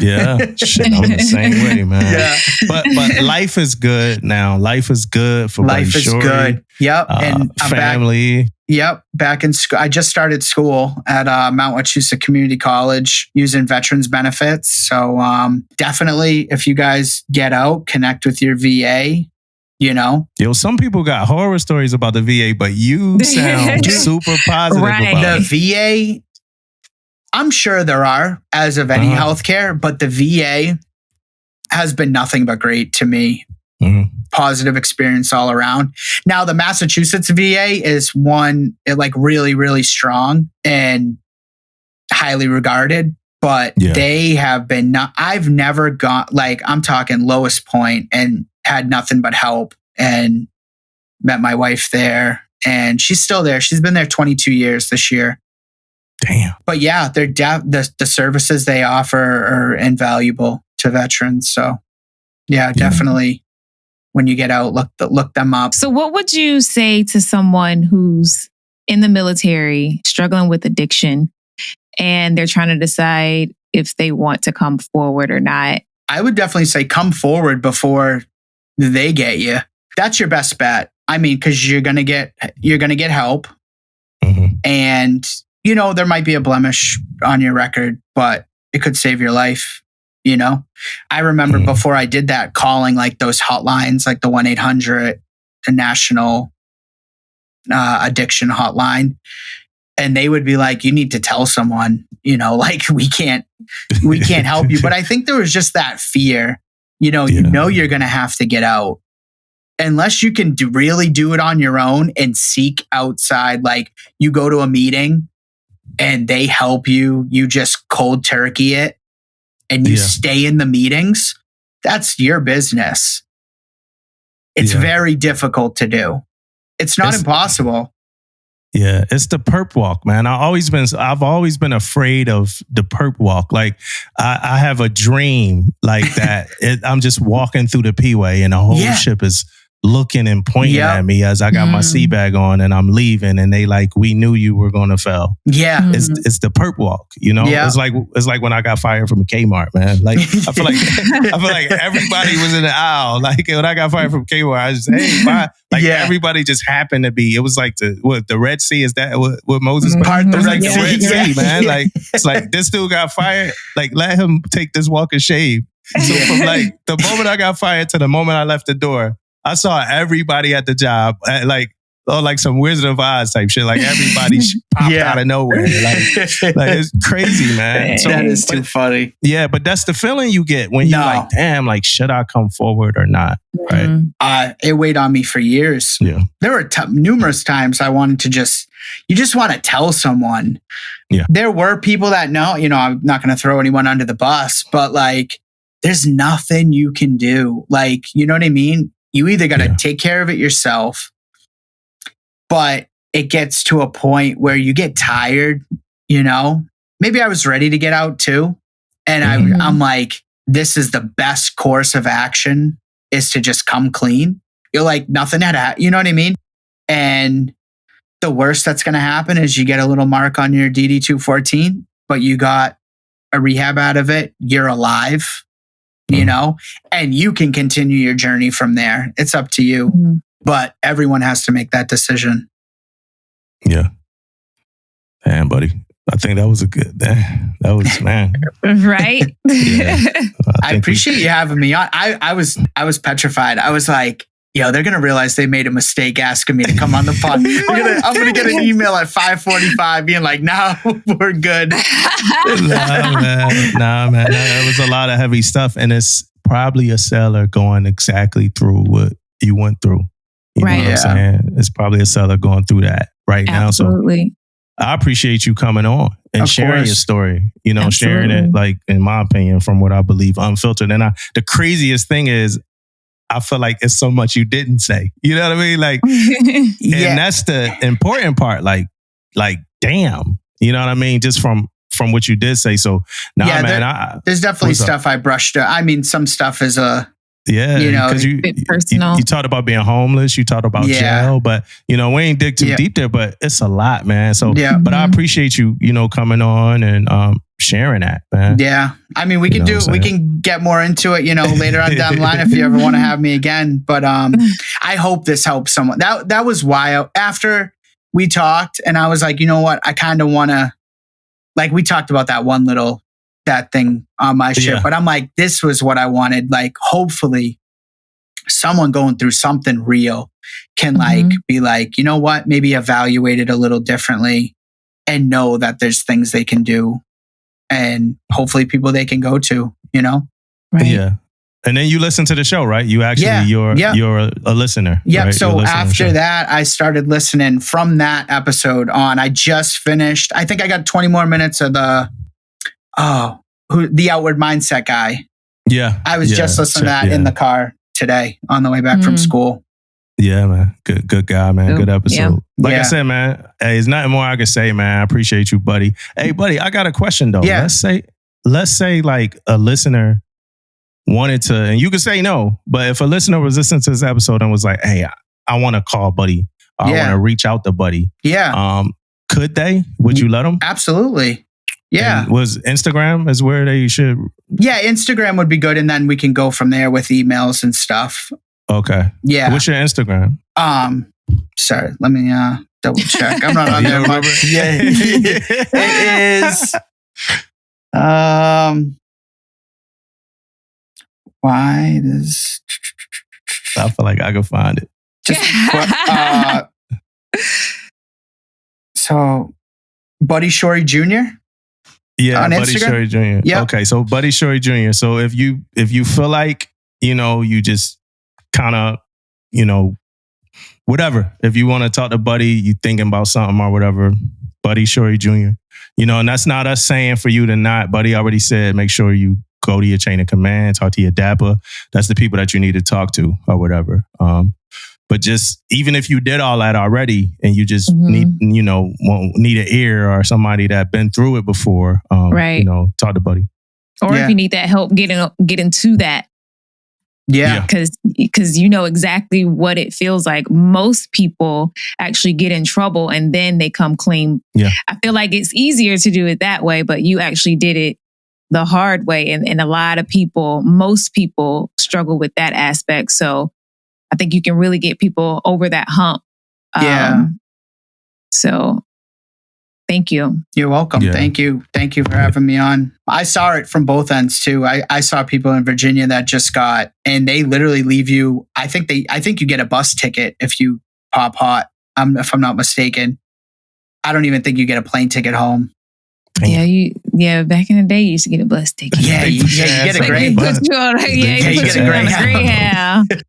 S3: Yeah, shit, I'm the same way, man. Yeah. But life is good now. Life is good for
S4: life is Shorey. Good. Yep. And I'm
S3: family.
S4: Back, yep. Back in school. I just started school at Mount Wachusett Community College using veterans benefits. So definitely, if you guys get out, connect with your VA. You know,
S3: some people got horror stories about the VA, but you sound super positive about it.
S4: The VA. I'm sure there are, as of any healthcare, but the VA has been nothing but great to me. Positive experience all around. Now, the Massachusetts VA is like really, really strong and highly regarded, but they have been I've never got, like, I'm talking lowest point and had nothing but help, and met my wife there, and she's still there. She's been there 22 years this year.
S3: Damn.
S4: But yeah, they're the services they offer are invaluable to veterans. So yeah, definitely when you get out, look them up.
S5: So what would you say to someone who's in the military, struggling with addiction, and they're trying to decide if they want to come forward or not?
S4: I would definitely say come forward before they get you. That's your best bet. I mean, because you're gonna get help, and you know, there might be a blemish on your record, but it could save your life. You know, I remember before I did that, calling like those hotlines, like the 1-800, the national addiction hotline. And they would be like, you need to tell someone, you know, like we can't help you. But I think there was just that fear, you know, you're going to have to get out. Unless you can really do it on your own and seek outside, like you go to a meeting and they help you, you just cold turkey it and you stay in the meetings, that's your business. It's very difficult to do. It's not impossible.
S3: Yeah, it's the perp walk, man. I've always been afraid of the perp walk. Like I have a dream like that. I'm just walking through the P-way and the whole ship is looking and pointing at me as I got my sea bag on and I'm leaving, and they like, we knew you were going to fail. Yeah, it's the perp walk. You know, it's like when I got fired from Kmart, man. Like I feel like everybody was in the aisle. Like when I got fired from Kmart, I just bye. Like everybody just happened to be. It was like the Red Sea. Is that what Moses? It was like the Red Sea, man. Like it's like this dude got fired. Like let him take this walk and shave. So from like the moment I got fired to the moment I left the door, I saw everybody at the job like some Wizard of Oz type shit. Like everybody popped out of nowhere. Like it's crazy, man.
S4: So, that is too funny.
S3: Yeah, but that's the feeling you get when you're like, damn, like should I come forward or not? Right.
S4: It weighed on me for years. Yeah. There were numerous times I wanted to you just want to tell someone. Yeah. There were people that know, you know, I'm not going to throw anyone under the bus, but like, there's nothing you can do. Like, you know what I mean? You either got to take care of it yourself, but it gets to a point where you get tired, you know? Maybe I was ready to get out too. And I'm like, this is the best course of action is to just come clean. You're like, nothing had you know what I mean? And the worst that's going to happen is you get a little mark on your DD-214, but you got a rehab out of it. You're alive. You know, and you can continue your journey from there. It's up to you, but everyone has to make that decision.
S3: Yeah. Damn, buddy. I think that was that was, man.
S5: Right?
S3: Yeah.
S4: I appreciate you having me on. I was petrified. I was like, yo, they're going to realize they made a mistake asking me to come on the pod. I'm going to get an email at 5:45 being like, nah, we're good.
S3: Nah, man. That was a lot of heavy stuff. And it's probably a seller going exactly through what you went through. You know what I'm saying? It's probably a seller going through that right now.
S5: Absolutely.
S3: I appreciate you coming on and
S4: Of
S3: sharing
S4: course.
S3: your story, you know, sharing
S5: Absolutely.
S3: it, like, in my opinion, from what I believe, unfiltered. And the craziest thing is, I feel like it's so much you didn't say. You know what I mean? Like,
S4: Yeah.
S3: and that's the important part. Like, damn, you know what I mean? Just from what you did say. So,
S4: Yeah,
S3: man,
S4: there's definitely
S3: what's up?
S4: stuff I brushed. I mean, some stuff is
S3: yeah,
S4: you know,
S3: because you
S5: bit personal.
S3: you talked about being homeless, you talked about
S4: Yeah.
S3: jail, but you know, we ain't dig too
S4: Yeah.
S3: deep there, but it's a lot, man. So,
S4: Yeah.
S3: but I appreciate you, you know, coming on and sharing that, man.
S4: Yeah. I mean, we can
S3: You know what I'm
S4: we
S3: saying?
S4: can get more into it, you know, later on down the line if you ever want to have me again. But I hope this helps someone. That was why after we talked and I was like, you know what? I kind of want to, like, we talked about that thing on my ship,
S3: Yeah.
S4: but I'm like, this was what I wanted. Like, hopefully someone going through something real can like be like, you know what? Maybe evaluate it a little differently and know that there's things they can do and hopefully people they can go to, you know?
S5: Right.
S3: Yeah. And then you listen to the show, right? You actually, you're a listener.
S4: Yep.
S3: Right?
S4: So
S3: You're a listener to the
S4: after
S3: show.
S4: that, I started listening from that episode on. I just finished. I think I got 20 more minutes of the Outward Mindset guy.
S3: Yeah.
S4: I was just listening to that in the car today on the way back from school.
S3: Yeah, man. Good guy, man.
S5: Cool.
S3: Good episode.
S5: Yeah.
S3: Like I
S4: Yeah.
S3: said, man, hey, there's nothing more I can say, man. I appreciate you, buddy. Hey, buddy, I got a question though.
S4: Yeah.
S3: Let's say like a listener wanted to, and you could say no, but if a listener was listening to this episode and was like, hey, I want to call Buddy, or I want to reach out to Buddy.
S4: Yeah.
S3: Could they? Would you let them?
S4: Absolutely. Yeah.
S3: And was Instagram is where they should?
S4: Yeah. Instagram would be good. And then we can go from there with emails and stuff.
S3: Okay.
S4: Yeah.
S3: What's your Instagram?
S4: Sorry, let me double check. I'm not on
S3: You
S4: there
S3: don't
S4: much.
S3: remember?
S4: Yeah. It is why does
S3: I feel like I can find it.
S4: so Buddy Shorey Jr.
S3: Yeah,
S4: On
S3: Buddy
S4: Instagram?
S3: Shorey Jr.
S4: Yep.
S3: Okay, so Buddy Shorey Jr. So if you feel like, you know, you just kind of, you know, whatever. If you want to talk to Buddy, you thinking about something or whatever, Buddy Shorey Jr. You know, and that's not us saying for you to not. Buddy already said, make sure you go to your chain of command, talk to your dapper. That's the people that you need to talk to or whatever. But just even if you did all that already and you just need an ear or somebody that been through it before,
S5: Right.
S3: you know, talk to Buddy.
S5: Or
S4: Yeah.
S5: if you need that help getting to that,
S4: Yeah.
S5: because you know exactly what it feels like. Most people actually get in trouble and then they come clean.
S3: Yeah.
S5: I feel like it's easier to do it that way, but you actually did it the hard way. And a lot of people, most people struggle with that aspect. So I think you can really get people over that hump.
S4: Yeah.
S5: So thank you.
S4: You're welcome.
S3: Yeah.
S4: Thank you. Thank you for having me on. I saw it from both ends too. I saw people in Virginia that just got, and they literally leave you. I think you get a bus ticket if you pop hot. If I'm not mistaken. I don't even think you get a plane ticket home.
S5: Yeah, back in the day, you used to get a bus ticket.
S4: Yeah, you get a
S5: Like,
S4: great
S5: they put you on,
S4: you
S5: put
S4: get
S5: you
S4: a
S5: on a
S4: Greyhound.
S5: Greyhound.